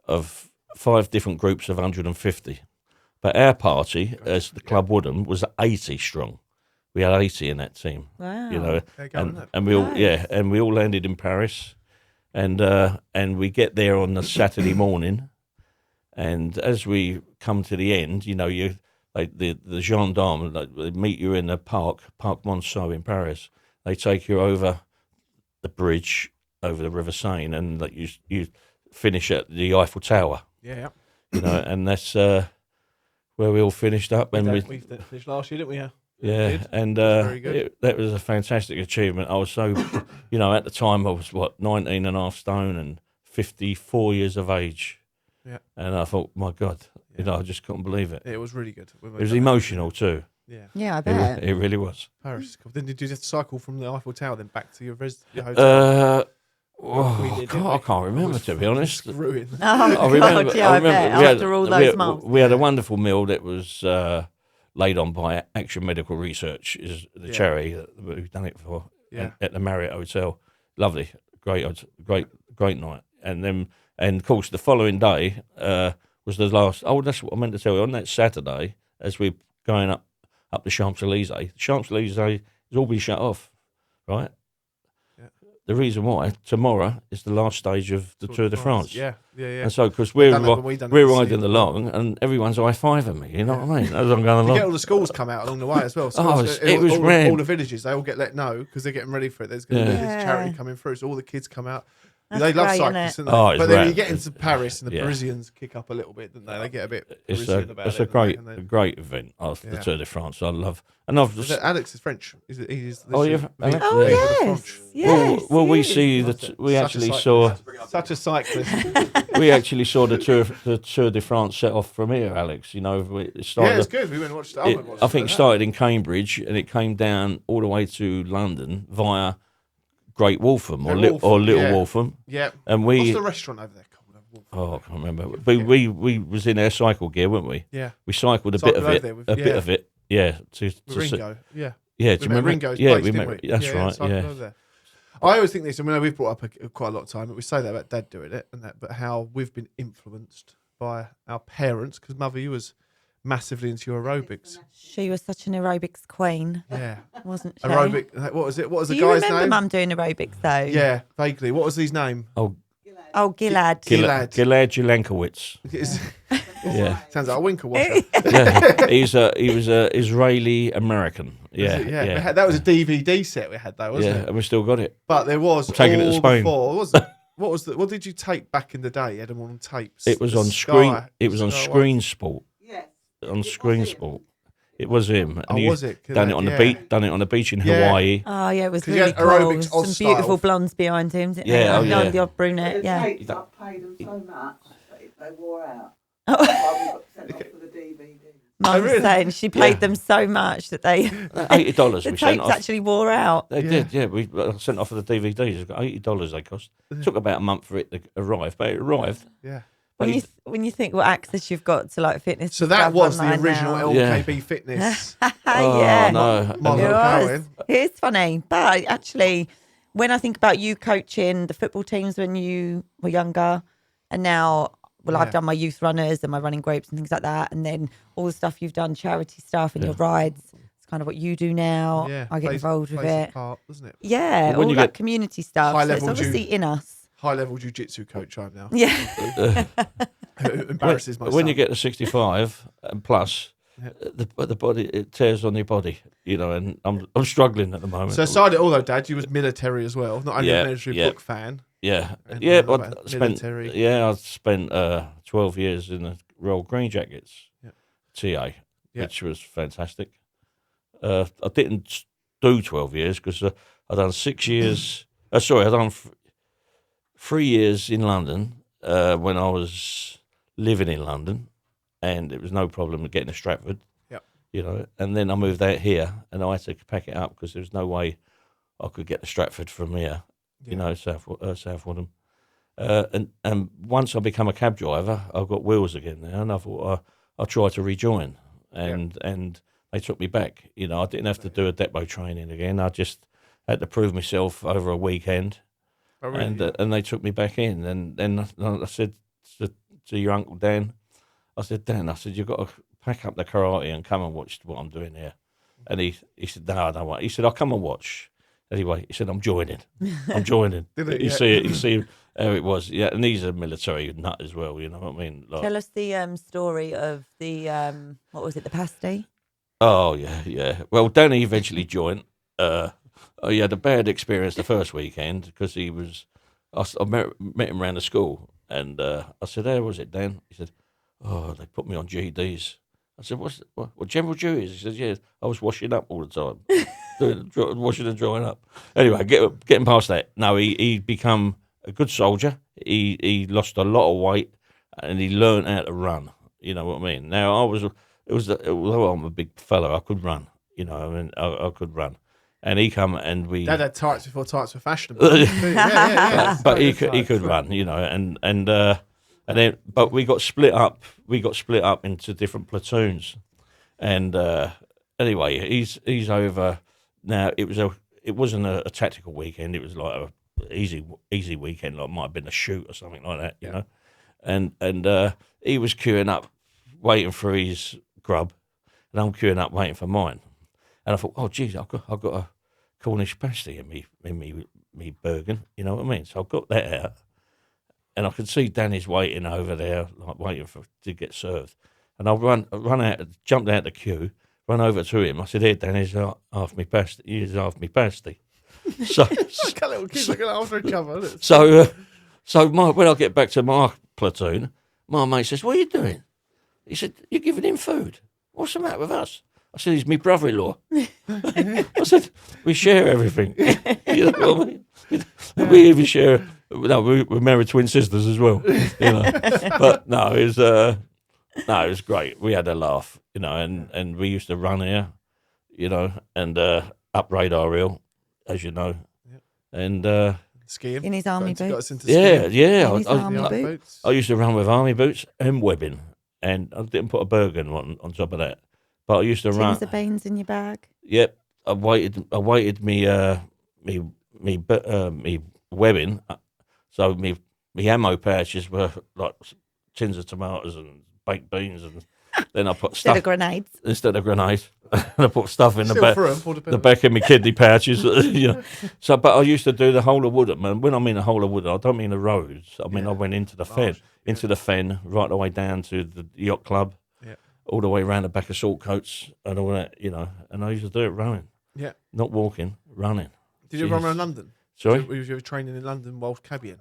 Of 5 different groups of 150, but our party, as the club Woodham, was 80 strong. We had 80 in that team. Wow. You know, and we all landed in Paris. And we get there on the Saturday morning, and as we come to the end, you know, the gendarmes they meet you in the Parc Monceau in Paris. They take you over the bridge over the River Seine, and you finish at the Eiffel Tower. Yeah. You know, and that's where we all finished up. And we finished last year, didn't we? Yeah, and that was a fantastic achievement. I was so, you know, at the time I was 19 and a half stone and 54 years of age. Yeah. And I thought, my God, you know, I just couldn't believe it. It was really good. It was emotional too. Yeah. Yeah, I bet. It really was. Paris is cool. Then did you just cycle from the Eiffel Tower then back to your hotel? I can't remember, to be honest. I remember. After all those months. We had a wonderful meal that was laid on by Action Medical Research, is the charity that we've done it for at the Marriott Hotel. Lovely, great night. And of course, the following day was the last. Oh, that's what I meant to tell you. On that Saturday, as we're going up the Champs-Élysées, has all been shut off, right? The reason why tomorrow is the last stage of the Tour de France. Yeah. And so, because we're riding along, and everyone's high-fiving me, you know what I mean? As I'm going along. You get all the schools come out along the way as well. It was rare. All the villages, they all get let know because they're getting ready for it. There's going to be this charity coming through, so all the kids come out. They love cyclists, don't they? But then you get into Paris and the Parisians kick up a little bit, don't they? They get a bit Parisian about it. It's a great event of the Tour de France. I love, and I've just Alex is French. He's yes. Well, we see we actually saw such a cyclist. We actually saw the Tour de France set off from here, Alex. You know, it started. Yeah, it's good. We went and watched it. I think it started in Cambridge and it came down all the way to London via Great Waltham or Little Waltham. Yeah. And what's the restaurant over there called? Oh, I can't remember. But we was in our cycle gear, weren't we? Yeah. We cycled a bit of it. Yeah. Ringo. Yeah. Yeah. Do you remember Ringo's place, we met. That's right. Yeah. I always think this. I mean, we've brought up quite a lot of time, but we say that about Dad doing it and that, but how we've been influenced by our parents because Mother, you was massively into aerobics. She was such an aerobics queen. Yeah. Wasn't she? Aerobic. What was it? What was the guy's name? Do you remember Mum doing aerobics though? Yeah, vaguely. What was his name? Gilad. Gilad Jelankowicz. Yeah. Sounds like a Winkle Washer. Yeah, he was a Israeli American. Yeah, Yeah. That was a DVD set we had though, wasn't it? and we still got it. But there was taking it to all Spain. before, wasn't it? What did you take back in the day? You had them on tapes. It was The on Sky- screen. It was on Sky Screen Sport. Yes. On Screen Sport. It was him. And Oh, he was it? Done it on the beach. Done it on the beach in Hawaii. Oh, yeah, it was 'Cause he really had cool. aerobics Some Oz beautiful style. blondes behind him, didn't Yeah, they? oh, yeah. The odd brunette, The yeah. tapes, I paid them so much that they wore out. That's why we got sent off for the DVD. Mum was really? saying she paid them so much that they $80 the we sent tapes off. actually wore out. They did, yeah. We sent off for the DVDs. It got $80 they cost. Took about a month for it to arrive, but it arrived. Yeah. When you think what access you've got to like fitness, So that stuff was the online original now. LKB Fitness. yeah, no. Mother it of was. Cohen. It's funny, but actually, when I think about you coaching the football teams when you were younger, and now, well, Yeah. I've done my youth runners and my running groups and things like that, and then all the stuff you've done, charity stuff and your rides. It's kind of what you do now. Yeah. I get involved with plays a it. part, doesn't it? Yeah, Well, when all you that get community stuff. So it's high-level obviously in us. High level jiu-jitsu coach I'm now. Yeah. Who embarrasses my When son. you get to 65 and plus, the body, it tears on your body, you know, and I'm struggling at the moment. So aside it all though, Dad, you was military as well. Not only Yeah, a military yeah. book fan. Yeah, And, yeah. what But about I spent military? I spent 12 years in the Royal Green Jackets, Yeah. TA, Yeah. which was fantastic. I didn't do 12 years because I done 6 years. Sorry, I done 3 years in London when I was living in London, and it was no problem with getting to Stratford. Yep. You know, and then I moved out here, and I had to pack it up because there was no way I could get to Stratford from here. You know, South Wodham. And once I become a cab driver, I've got wheels again now, and I thought I'll try to rejoin. And they took me back. You know, I didn't have to do a depot training again. I just had to prove myself over a weekend, Oh, really? and they took me back in. And then I said to your Uncle Dan, I said, Dan, I said, you've got to pack up the karate and come and watch what I'm doing here. And he said, no, I don't want. He said, I'll come and watch. Anyway, he said, I'm joining. I'm joining. Did it? You Yeah. see it. You see how it was. Yeah, and he's a military nut as well. You know what I mean? Like, Tell us the story of the what was it, the pasty? oh yeah. Well, Danny eventually joined. He had a bad experience the first weekend because he was. I met him around the school, and I said, "How was it, Dan?" He said, "Oh, they put me on GDs." I said, what general duties?" He said, "Yeah, I was washing up all the time, washing and drying up." Anyway, getting past that. No, he become a good soldier. He lost a lot of weight, and he learned how to run. You know what I mean? Now although I'm a big fella, I could run. You know, I mean, I could run, and he come and we. Dad had tights before tights were fashionable. yeah. But he could run, you know, and then but we got split up. We got split up into different platoons, and anyway, he's over now. It wasn't a tactical weekend. It was like a easy weekend. Like it might have been a shoot or something like that, you know. And he was queuing up, waiting for his grub, and I'm queuing up waiting for mine. And I thought, oh geez, I've got a Cornish pasty in me Bergen, you know what I mean? So I got that out, and I could see Danny's waiting over there, like waiting to get served. And I run out, jumped out the queue, run over to him. I said, "Here, Danny's half me pasty. Here's half me pasty." So, Like a little kid looking after each other. Isn't it? so when I get back to my platoon, my mate says, "What are you doing?" He said, "You're giving him food. What's the matter with us?" I said, "He's my brother-in-law." I said, "We share everything." You know what I mean? We even share. No, we're married twin sisters as well. You know, but no, it was great. We had a laugh, you know, and we used to run here, you know, and up Radar Hill, as you know, and Skiing. In his army Got boots. us into yeah, skiing. yeah. In his army The boots. boots. I used to run with army boots and webbing, and I didn't put a Bergen on top of that. But I used to run. Tins of beans in your bag. Yep, I weighted me webbing, so me ammo pouches were like tins of tomatoes and baked beans, and then I put Instead stuff of grenades. instead of grenades. and I put stuff in Still the back. for 'em, all The depends. back of my kidney pouches, you know. So, but I used to do the whole of Woodham, and when I mean the whole of Woodham, I don't mean the roads. I mean I went into the fen, the fen, right the way down to the yacht club, all the way around the back of Saltcoats and all that, you know. And I used to do it running, not walking, running. Did you run around London? Sorry, were you training in London whilst cabbieing?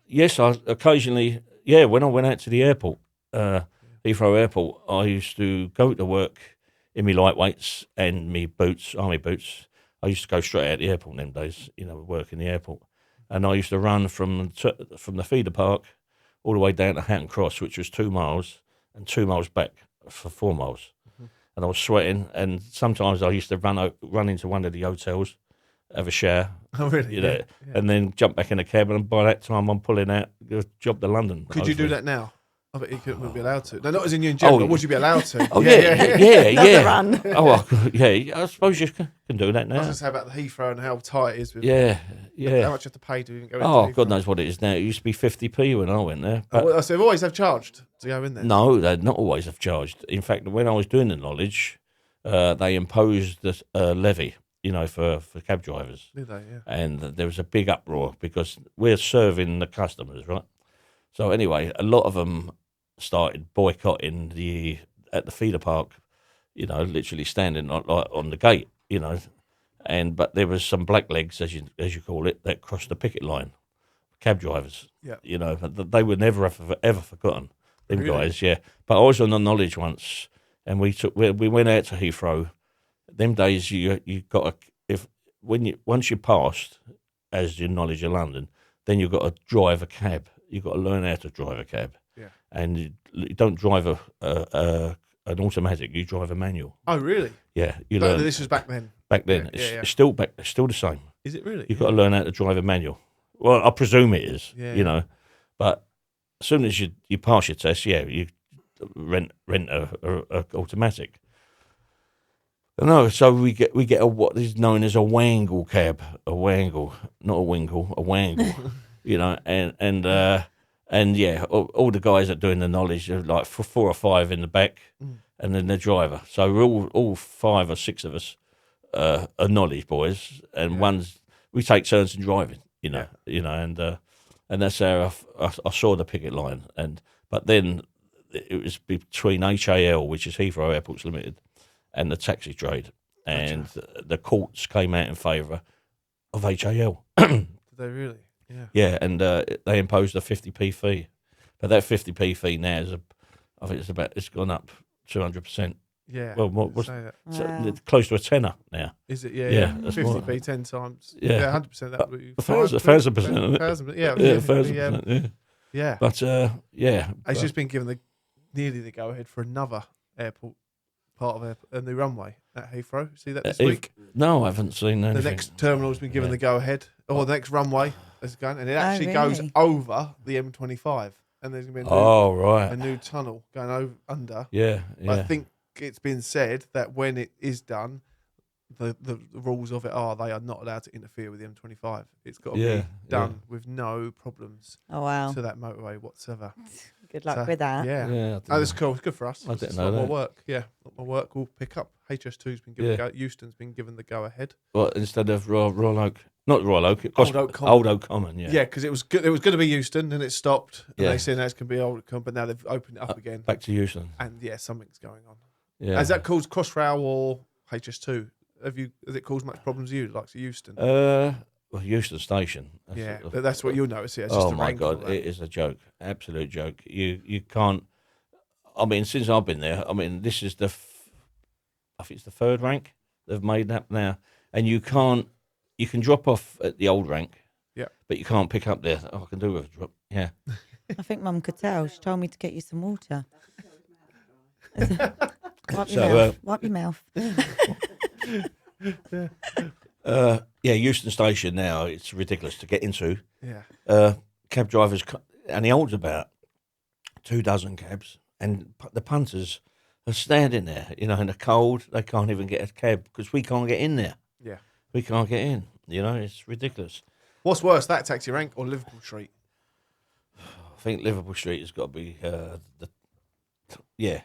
yes, I occasionally, when I went out to the airport, Heathrow Airport, I used to go to work in my lightweights and me boots, army boots. I used to go straight out the airport in them days, you know, work in the airport. And I used to run from the feeder park all the way down to Hatton Cross, which was 2 miles, and 2 miles back for 4 miles. And I was sweating, and sometimes I used to run into one of the hotels, have a shower, Oh, really? you know, and then jump back in the cab, and by that time I'm pulling out, job to London. Could you do that now? I bet you wouldn't be allowed to. No, not as in you in general, but would you be allowed to? Oh, yeah. Run. Oh, well, yeah, I suppose you can do that I was now. going to say about the Heathrow and how tight it is. With Yeah. How much you have to pay to even go into Oh, Heathrow? God knows what it is now. It used to be 50p when I went there. Well, so they've always have charged to go in there. No, they'd not always have charged. In fact, when I was doing the knowledge, they imposed a levy, you know, for cab drivers. Did they? Yeah. And there was a big uproar because we're serving the customers, right? So anyway, a lot of them started boycotting at the feeder park, you know, literally standing like on the gate, you know. But there was some blacklegs, as you call it, that crossed the picket line, cab drivers. Yeah. You know, they were never ever forgotten. Them Really? guys, yeah. But I was on the knowledge once, and we went out to Heathrow. Them days you got once you passed as your knowledge of London, then you've got to drive a cab. You've got to learn how to drive a cab. Yeah. And you don't drive an automatic. You drive a manual. Oh, really? Yeah, you But learn. this was back then. Back then, Yeah, it's still the same. Is it really? You've got to learn how to drive a manual. Well, I presume it is. Yeah. You know, but as soon as you pass your test, you rent a automatic. No, so we get a what is known as a wangle cab, not a wingle, a wangle. You know, and yeah, all the guys that doing the knowledge are like 4 or 5 in the back, and then the driver. So we're all 5 or 6 of us are knowledge boys, and we take turns in driving. You know, and that's how I saw the picket line. But then it was between HAL, which is Heathrow Airports Limited, and the taxi trade, and the courts came out in favour of HAL. Did they really? Yeah. Yeah, and they imposed a 50p fee, but that 50p fee now is I think it's gone up 200%. Yeah. Well, what's say that. it's close to a tenner now? Is it? Yeah. Yeah, that's 50p 10 times. Yeah. 100%. That would be 1,000%. 1,000%. Yeah. Yeah, 1,000%. Yeah, Yeah. but yeah, It's just been given nearly the go ahead for another airport part of a new runway at Heathrow. See that this week? No, I haven't seen anything. The next terminal has been given the go ahead, or the next runway is going, and it actually really? goes over the M25, and there's going to be a new tunnel going under. Yeah. I think it's been said that when it is done, the rules of it they are not allowed to interfere with the M25. It's got to be done with no problems Oh, wow. to that motorway whatsoever. Good luck with that. Yeah. Oh, that's cool. It's good for us. I didn't It's know a lot that. more work. Yeah, a lot more work. We'll pick up. HS2's been given the go. Euston's been given the go ahead. Well, instead of Royal Oak, not Royal Oak, Old Oak Common. Old Oak Common. Yeah. Yeah, because it was good. It was going to be Euston, then it stopped. And Yeah. they said now it's going to be Old Oak Common, but now they've opened it up again. Back to Euston. And yeah, something's going on. Yeah. Has that caused Crossrail or HS2? Has it caused much problems to you, like to Euston? Well, Euston Station. But that's what you'll notice. It's just Oh a my rank God, and all that. it is a joke, absolute joke. You can't. I mean, since I've been there, I mean, this is I think it's the 3rd rank they've made up now, and you can't. You can drop off at the old rank, but you can't pick up there. Oh, I can do with a drop. Yeah. I think Mum could tell. She told me to get you some water. Wipe your So, mouth. Wipe your mouth. Yeah, Euston Station now, it's ridiculous to get into. Yeah. Cab drivers, and he holds about 24 cabs, and the punters are standing there, you know, in the cold. They can't even get a cab because we can't get in there. Yeah. We can't get in. You know, it's ridiculous. What's worse, that taxi rank or Liverpool Street? I think Liverpool Street has got to be yeah.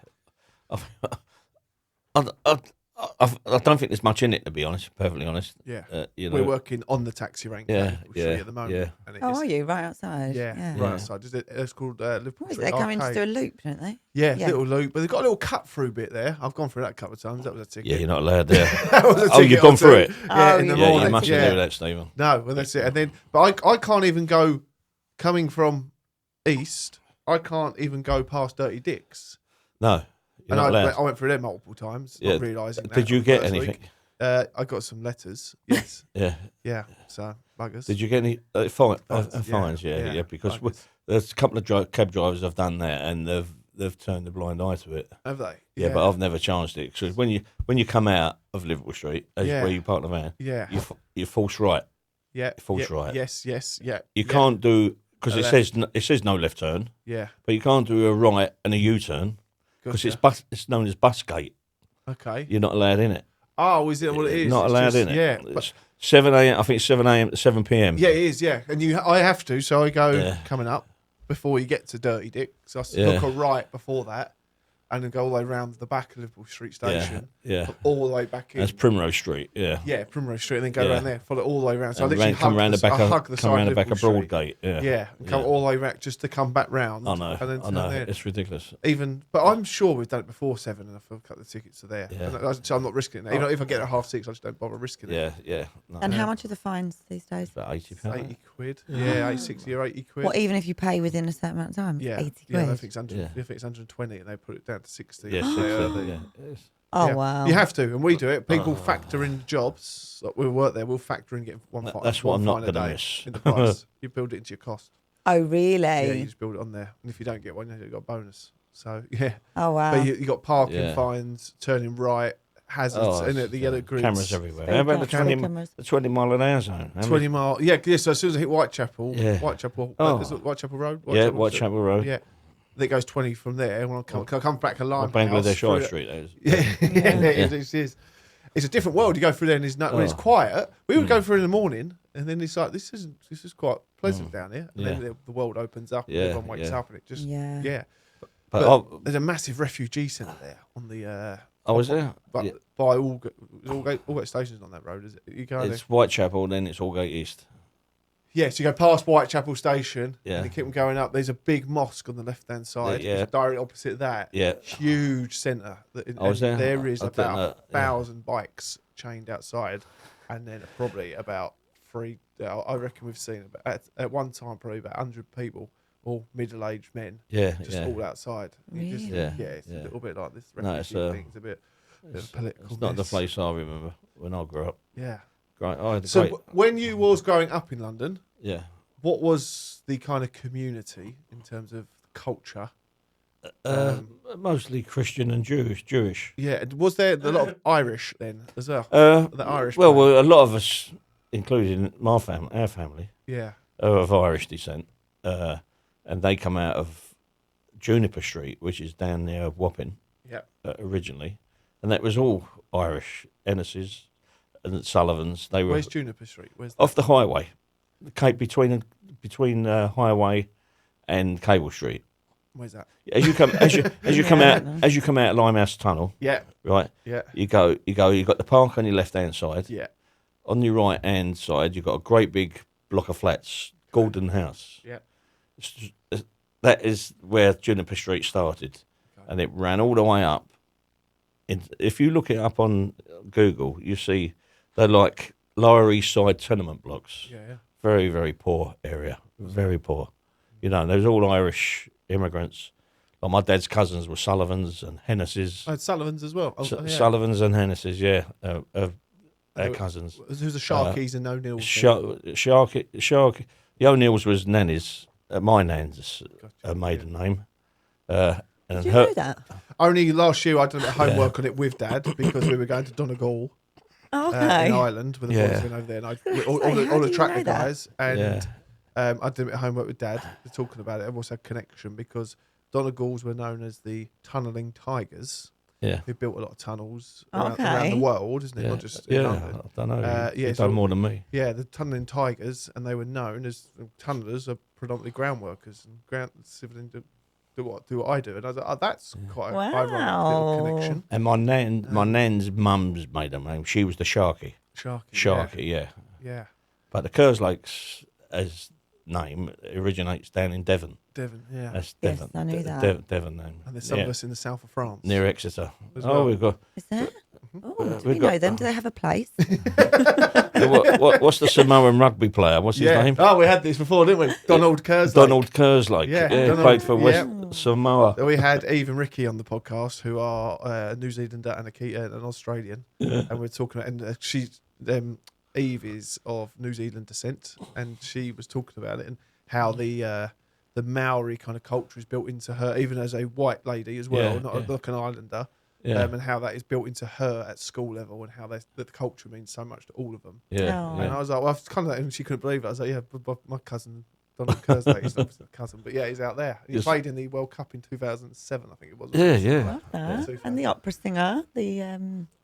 I don't think there's much in it, to be honest. Perfectly honest. Yeah. You know, We're working on the taxi rank at the moment. yeah. And Oh, are you right outside? Yeah, right outside. It's called Liverpool What is it? Street They come in to Arcade. do a loop, don't they? Yeah, little loop, but they've got a little cut through bit there. I've gone through that a couple of times. That was a ticket. Yeah, you're not allowed there. That was a Oh, you've ticket gone or through two. it? Yeah, Oh, in the yeah, morning. You mustn't yeah. do that, Stephen. No, well, that's it. And then, but I can't even go coming from east. I can't even go past Dirty Dick's. No, you're not allowed. I went through there multiple times, Yeah. not realising that. Did you on the get first anything? week. I got some letters. Yes. Yeah. Yeah. So buggers. Did you get any fines? Yeah. Because buggers. there's a couple of cab drivers have done that, and they've turned a blind eye to it. Have they? Yeah, but I've never charged it. So when you come out of Liverpool Street, where you park the van, Yeah. you false right. Yeah. false right. Yes. Yeah. You can't do because A it says no left turn, Yeah. but you can't do a right and a U-turn because Gotcha. it's known as bus gate. Okay. You're not allowed in it. Oh, is it what it is? Not It's allowed just- in it. Yeah. It's 7 a.m. I think it's 7 a.m. to 7 p.m. Yeah, it is. Yeah, and I have to. So I go Yeah. coming up before you get to Dirty Dick. So I Yeah. look a right before that, and then go all the way around the back of Liverpool Street Station. Yeah. All the way back in. That's Primrose Street. Yeah. Yeah, Primrose Street, and then go Yeah. around there, follow all the way around. So I And literally come round the back I hug the of side come round of the back of Liverpool Street. Broadgate. Yeah. Yeah, and come all the way back just to come back round. I know. And then I turn know. there. It's ridiculous. But I'm sure we've done it before 7, and I've cut the tickets are there. Yeah. So I'm not risking it. Now. Even if I get it at 6:30, I just don't bother risking it. Yeah. No, And how much are the fines these days? about £80. It's 80 quid. Yeah, 60 or 80 quid. What, even if you pay within a certain amount of time? Yeah, 80 yeah. I quid. think it's 100. Yeah. I think it's 120, and they put it down to 60. Yeah, Yeah. Yes. Oh, Yeah. wow. You have to, and we do it. People factor in jobs. Like we work there. We'll factor in getting one. That's what I'm not fine a gonna day miss. in the price. You build it into your cost. Oh, really? Yeah, you just build it on there, and if you don't get one, you've got a bonus. So yeah, Oh, wow. but you got parking Yeah. fines, turning right, hazards, and the yellow grids. Cameras everywhere. Speed How about the cameras. 20 mile an hour zone? How 20 mile. Yeah. So as soon as I hit Whitechapel, Yeah. Whitechapel, Oh. is it Whitechapel Road. Whitechapel Road. Yeah. That goes 20 from there. When I come back to Lime Bangladesh High House, Street. That is. Yeah, it is. It's a different world. You go through there, and when it's quiet, we would go through in the morning, and then it's like this is quite pleasant down here. And then the world opens up, and Yeah, everyone wakes yeah. up, and it just Yeah. But there's a massive refugee centre there on the. I was there. But Yeah. by Allgate stations on that road, is it? You go there. It's Whitechapel, then it's Allgate East. Yes, you go past Whitechapel Station, Yeah. and you keep going up. There's a big mosque on the left-hand side. Yeah. It's directly opposite that. Yeah. Huge centre. I was there. There is I didn't know, about yeah. 1,000 bikes chained outside, and then probably about 3. I reckon we've seen at one time probably about 100 people, all middle-aged men, just all outside. You just- Really? It's a little bit like this No, it's, refugee thing. It's a bit of political. It's not the mess. place I remember when I grew up. Yeah. Great. I had a So great. when you was growing up in London, Yeah. what was the kind of community in terms of culture? Mostly Christian and Jewish. Yeah, and was there a lot of Irish then as well? The Irish. Well, part? a lot of us, including our family, Yeah. are of Irish descent, and they come out of Juniper Street, which is down near Wapping, Yeah. originally, and that was all Irish. Ennis's and Sullivans. They were Where's Juniper Street? Where's that? off the highway, between highway and Cable Street. Where's that? As you come out of Limehouse Tunnel, Yeah. right? Yeah. You got the park on your left hand side. Yeah. On your right hand side, you've got a great big block of flats, Gordon House. Yeah. That is where Juniper Street started, and it ran all the way up. If you look it up on Google, you see they're like Lower East Side tenement blocks. Yeah. Very, very poor area. Very poor. You know, there's all Irish immigrants. Like my dad's cousins were Sullivans and Hennesses. I had Sullivan's as well. Oh, yeah. Sullivans and Hennesses, yeah, their cousins. Who's the Sharkies and O'Neill's? Sharky. The O'Neills was Nanny's, my nan's maiden name. And Did you know that? Only last year I did a bit of homework on it with Dad because we were going to Donegal Oh, in okay. Ireland with the Yeah. boys went over there, and How all do the you tracker know that? guys, and Yeah. I did a bit of homework with Dad talking about it. I've also had connection because Donegals were known as the tunnelling tigers. Yeah. Who built a lot of tunnels Okay. around the world, isn't it? Yeah, Not just in London. I don't know. Yeah, You've so- done more than me. Yeah, the tunnelling tigers, and they were known as tunnellers are predominantly ground workers and do what I do. And I was like, oh, that's quite Wow. a ironic little connection. And my nan's mum's maiden name. She was the Sharky. Sharky. Yeah. Yeah. But the Kerslake's as name originates down in Devon. Devon, yeah. That's Yes, Devon. I knew that. Devon name. And there's some of us in the south of France. Near Exeter. As well. We've got. Is there? Oh, do we've we know got- them? Do they have a place? What's the Samoan rugby player? What's his name? Oh, we had this before, didn't we? Donald Kerslake. Donald Kerslake. Yeah, Yeah, Donald- played for West yeah. Samoa. We had Eve and Ricky on the podcast, who are a New Zealander and an Australian, and we're talking about. And Eve is of New Zealand descent, and she was talking about it and how the Maori kind of culture is built into her, even as a white lady as well, like an islander. Yeah. And how that is built into her at school level, and how that the culture means so much to all of them. Yeah. Oh. And I was like, well, I was kind of, and she couldn't believe it. I was like, yeah, but my cousin Donald Kerslake, he's not a cousin, but yeah, he's out there. He Yes. played in the World Cup in 2007, I think it was. Yeah. Love that. 2000. And the opera singer, the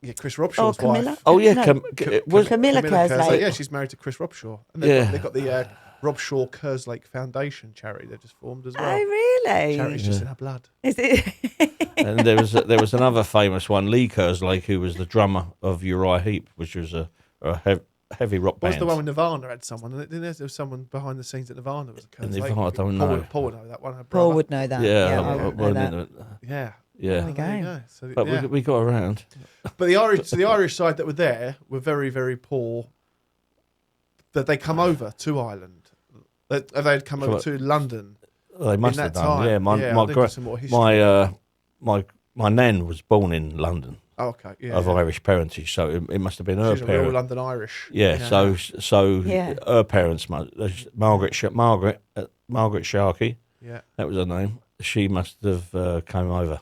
Yeah, Chris Robshaw's Camilla. wife. Oh yeah. No. Camilla Kerslake. Yeah, she's married to Chris Robshaw. And Yeah. they've got the Robshaw Kerslake Foundation charity they've just formed as well. Oh, really? Charity's just in her blood. Is it? And there was another famous one, Lee Kerslake, who was the drummer of Uriah Heep, which was a heavy rock What's band. the one when Nirvana had someone? And there was someone behind the scenes at Nirvana. Was a Kerslake. Nirvana, I don't know. Paul would know that one. Her Paul brother. would know that. Yeah, I would know that. Yeah. Yeah. we There you go. go. So, But yeah. we got around. But the Irish side that were there were very, very poor. That they come over to Ireland. That they'd come over to London. They must in have that done. time. Yeah, I think there's some more history. my nan was born in London Oh, okay, yeah. of Irish parentage, so it must have been her She's a real parents. London Irish. Yeah, so Yeah. her parents, Margaret Sharkey, Yeah, that was her name. She must have come over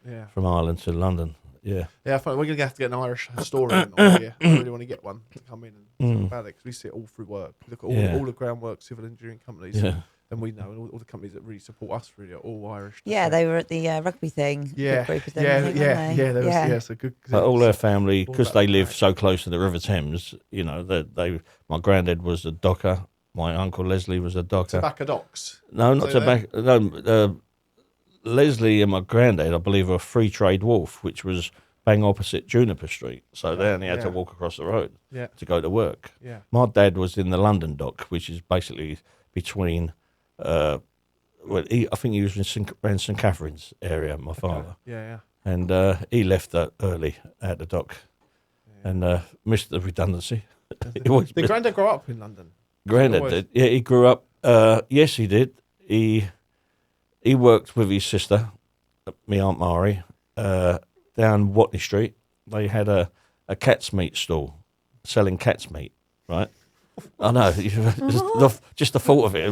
yeah. from Ireland to London. Yeah, Yeah, I find we're going to have to get an Irish historian on here. I really want to get one to come in and talk about it, because we see it all through work. We look at all the groundwork, civil engineering companies, yeah. and we know, and all the companies that really support us really are all Irish. Yeah, they were at the rugby thing. Yeah, Big group of them, I yeah, think, yeah, weren't they? yeah. There was, yeah, so good. But all their family, all because about they the live fact. so close to the River Thames, you know, my granddad was a docker. My uncle Leslie was a docker. Tobacco docks. No, not So tobacco. No, Leslie and my granddad, I believe, were Free Trade Wharf, which was bang opposite Juniper Street. So they only had to walk across the road Yeah, to go to work. yeah. My dad was in the London dock, which is basically between. I think he was in around St Catherine's area. My father, Yeah, and he left early at the dock, and missed the redundancy. He always Did missed- Grandad grow up in London? Granddad Always. did. Yeah, he grew up. Yes, he did. He worked with his sister, me Aunt Mari, down Watney Street. They had a cat's meat stall selling cat's meat. Right. I know. Just the thought of it.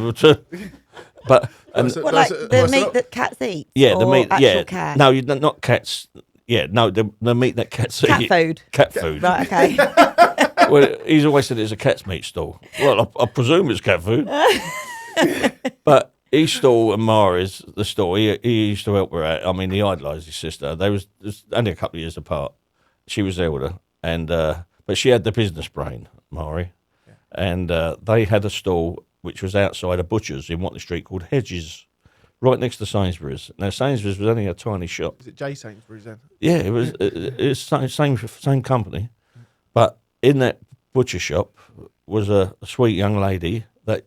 But What, like the meat that cats eat? yeah, the or meat. Actual Yeah. cat? No, not cats. Yeah, no, the meat that cats Cat eat. food. Cat food. Right, okay. Well, he's always said it's a cat's meat stall. Well, I presume it's cat food. But his stall and Mari's, the stall, he used to help her out. I mean, he idolised his sister. They was only a couple of years apart. She was elder, and but she had the business brain, Mari. Yeah. And they had a stall which was outside a butcher's in Watley Street called Hedges, right next to Sainsbury's. Now, Sainsbury's was only a tiny shop. Is it J Sainsbury's then? Yeah, it was. It's same company, but in that butcher shop was a sweet young lady that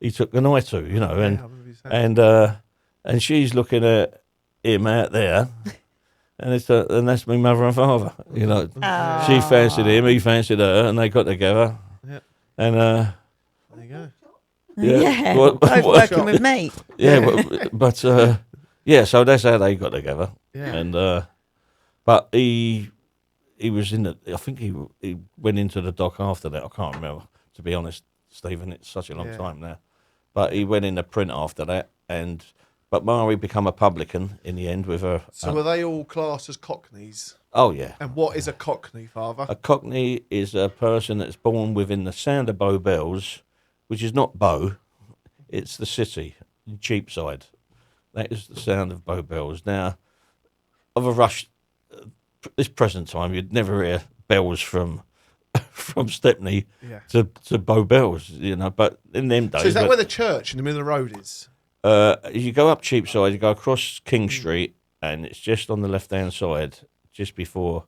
he took an eye to, you know, I remember you saying. and she's looking at him out there, and that's my mother and father, you know. She fancied him, he fancied her, and they got together. Yeah. And There you go. Yeah. What- Both what- working with meat. yeah, but yeah, so that's how they got together. Yeah. And but he was in the. I think he went into the dock after that. I can't remember, to be honest, Stephen. It's such a long Yeah. time now. But he went in the print after that, but Mari became a publican in the end with her. So were they all classed as cockneys? Oh yeah, And what is a cockney, father? a cockney is a person that's born within the sound of Bow Bells, which is not Bow, it's the city in Cheapside. That is the sound of Bow Bells. Now, of a rush, this present time, you'd never hear bells from Stepney Yeah. to Bow Bells, you know. But in them days, So is that where the church in the middle of the road is? You go up Cheapside, you go across King Street, and it's just on the left-hand side, just before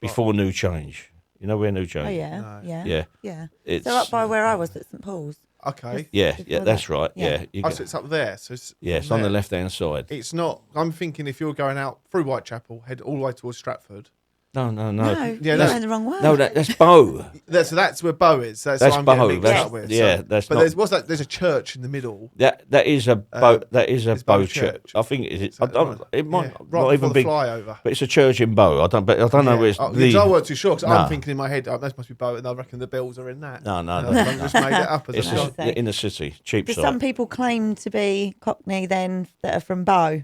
New Change. You know where New Change? Oh yeah, No. yeah, Yeah. yeah. So up by where I was at St Paul's. Okay. Yeah, Before that's that. right. Yeah. Yeah, you Oh, go- so it's up there. So it's it's on the there. left-hand side. It's not. I'm thinking if you're going out through Whitechapel, head all the way towards Stratford. No. No, Yeah, you're no. going the wrong way. No, that's Bow. So that's where Bow is. That's That's what I'm getting Bow. mixed That's, up with. yeah, So- that's But not. there's what's that? There's a church in the middle. That is a Bow. That is a it's Bow Bow Church. church. I think it is. Is that right? It might Yeah, not right even before be. the flyover. But it's a church in Bow. I don't know where it's because I weren't too sure. Because No. I'm thinking in my head, that must be Bow, and I reckon the bells are in that. No. And I just made it up as It's a just- shot. in the city, Do Cheapside. some people claim to be Cockney then that are from Bow?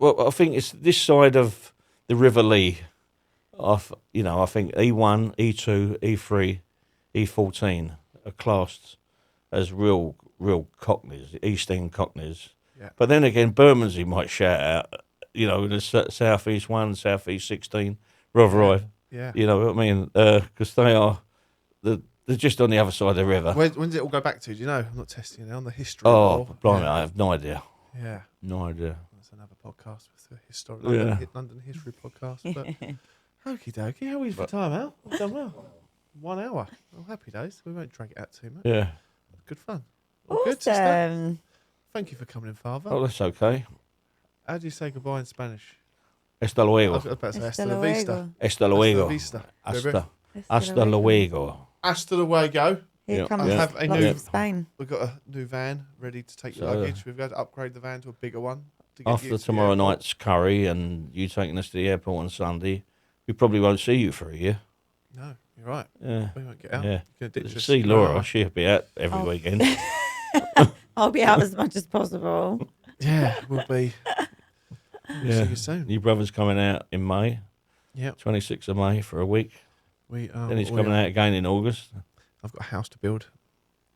Well, I think it's this side of the River Lee. I think E1, E2, E3, E14 are classed as real Cockneys, East End Cockneys. Yeah. But then again, Bermondsey might shout out, the South East 1, South East 16, Rotherhithe. Yeah. You know what I mean? Because they're just on the other side of the river. When does it all go back to? Do you know? I'm not testing it on the history. Oh, or- blimey, yeah. I have no idea. Yeah. No idea. That's another podcast with the historic Yeah. London history podcast. But okie dokie, how are we for time, Al? We've done well. 1 hour. Oh, happy days. We won't drag it out too much. Yeah. Good fun. All good, sister. Awesome. Thank you for coming in, Father. Oh, that's okay. How do you say goodbye in Spanish? Hasta I was luego. about to say Hasta hasta la vista. luego. Hasta luego. vista. Hasta luego. Hasta luego. Here Yeah. comes Yeah. Have a lots new- of Spain. We've got a new van ready to take your So, luggage. We've got to upgrade the van to a bigger one. To get you After to the tomorrow airport. night's curry and you taking us to the airport on Sunday, we probably won't see you for a year. No, you're right. Yeah. We won't get out. Yeah. You're gonna ditch us. See Laura, she'll be out every Oh. weekend. I'll be out as much as possible. Yeah, we'll be. Yeah. See you soon. Your brother's coming out in May, Yeah, 26th of May for a week. we are. Then he's coming out again in August. I've got a house to build.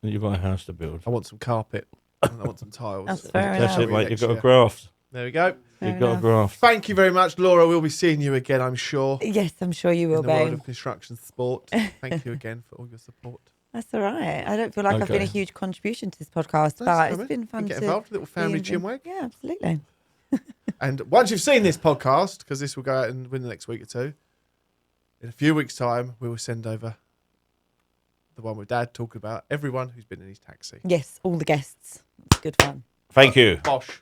And you've got a house to build. I want some carpet. And I want some tiles. That's fair That's enough. it, mate. You've got a Next graft. There we go. Fair You've got a enough. graft. Thank you very much, Laura. We'll be seeing you again, I'm sure. Yes, I'm sure you In will the world be. of construction sport. Thank you again for all your support. That's all right. I don't feel like I've been a Okay. huge contribution to this podcast, That's but it's coming. been fun Get to involved, a little be family involved. chinwag. Yeah, absolutely. And once you've seen this podcast, because this will go out within the next week or two, in a few weeks' time, we will send over the one with Dad talking about everyone who's been in his taxi. Yes, all the guests. It's good fun. Thank you. Bosh.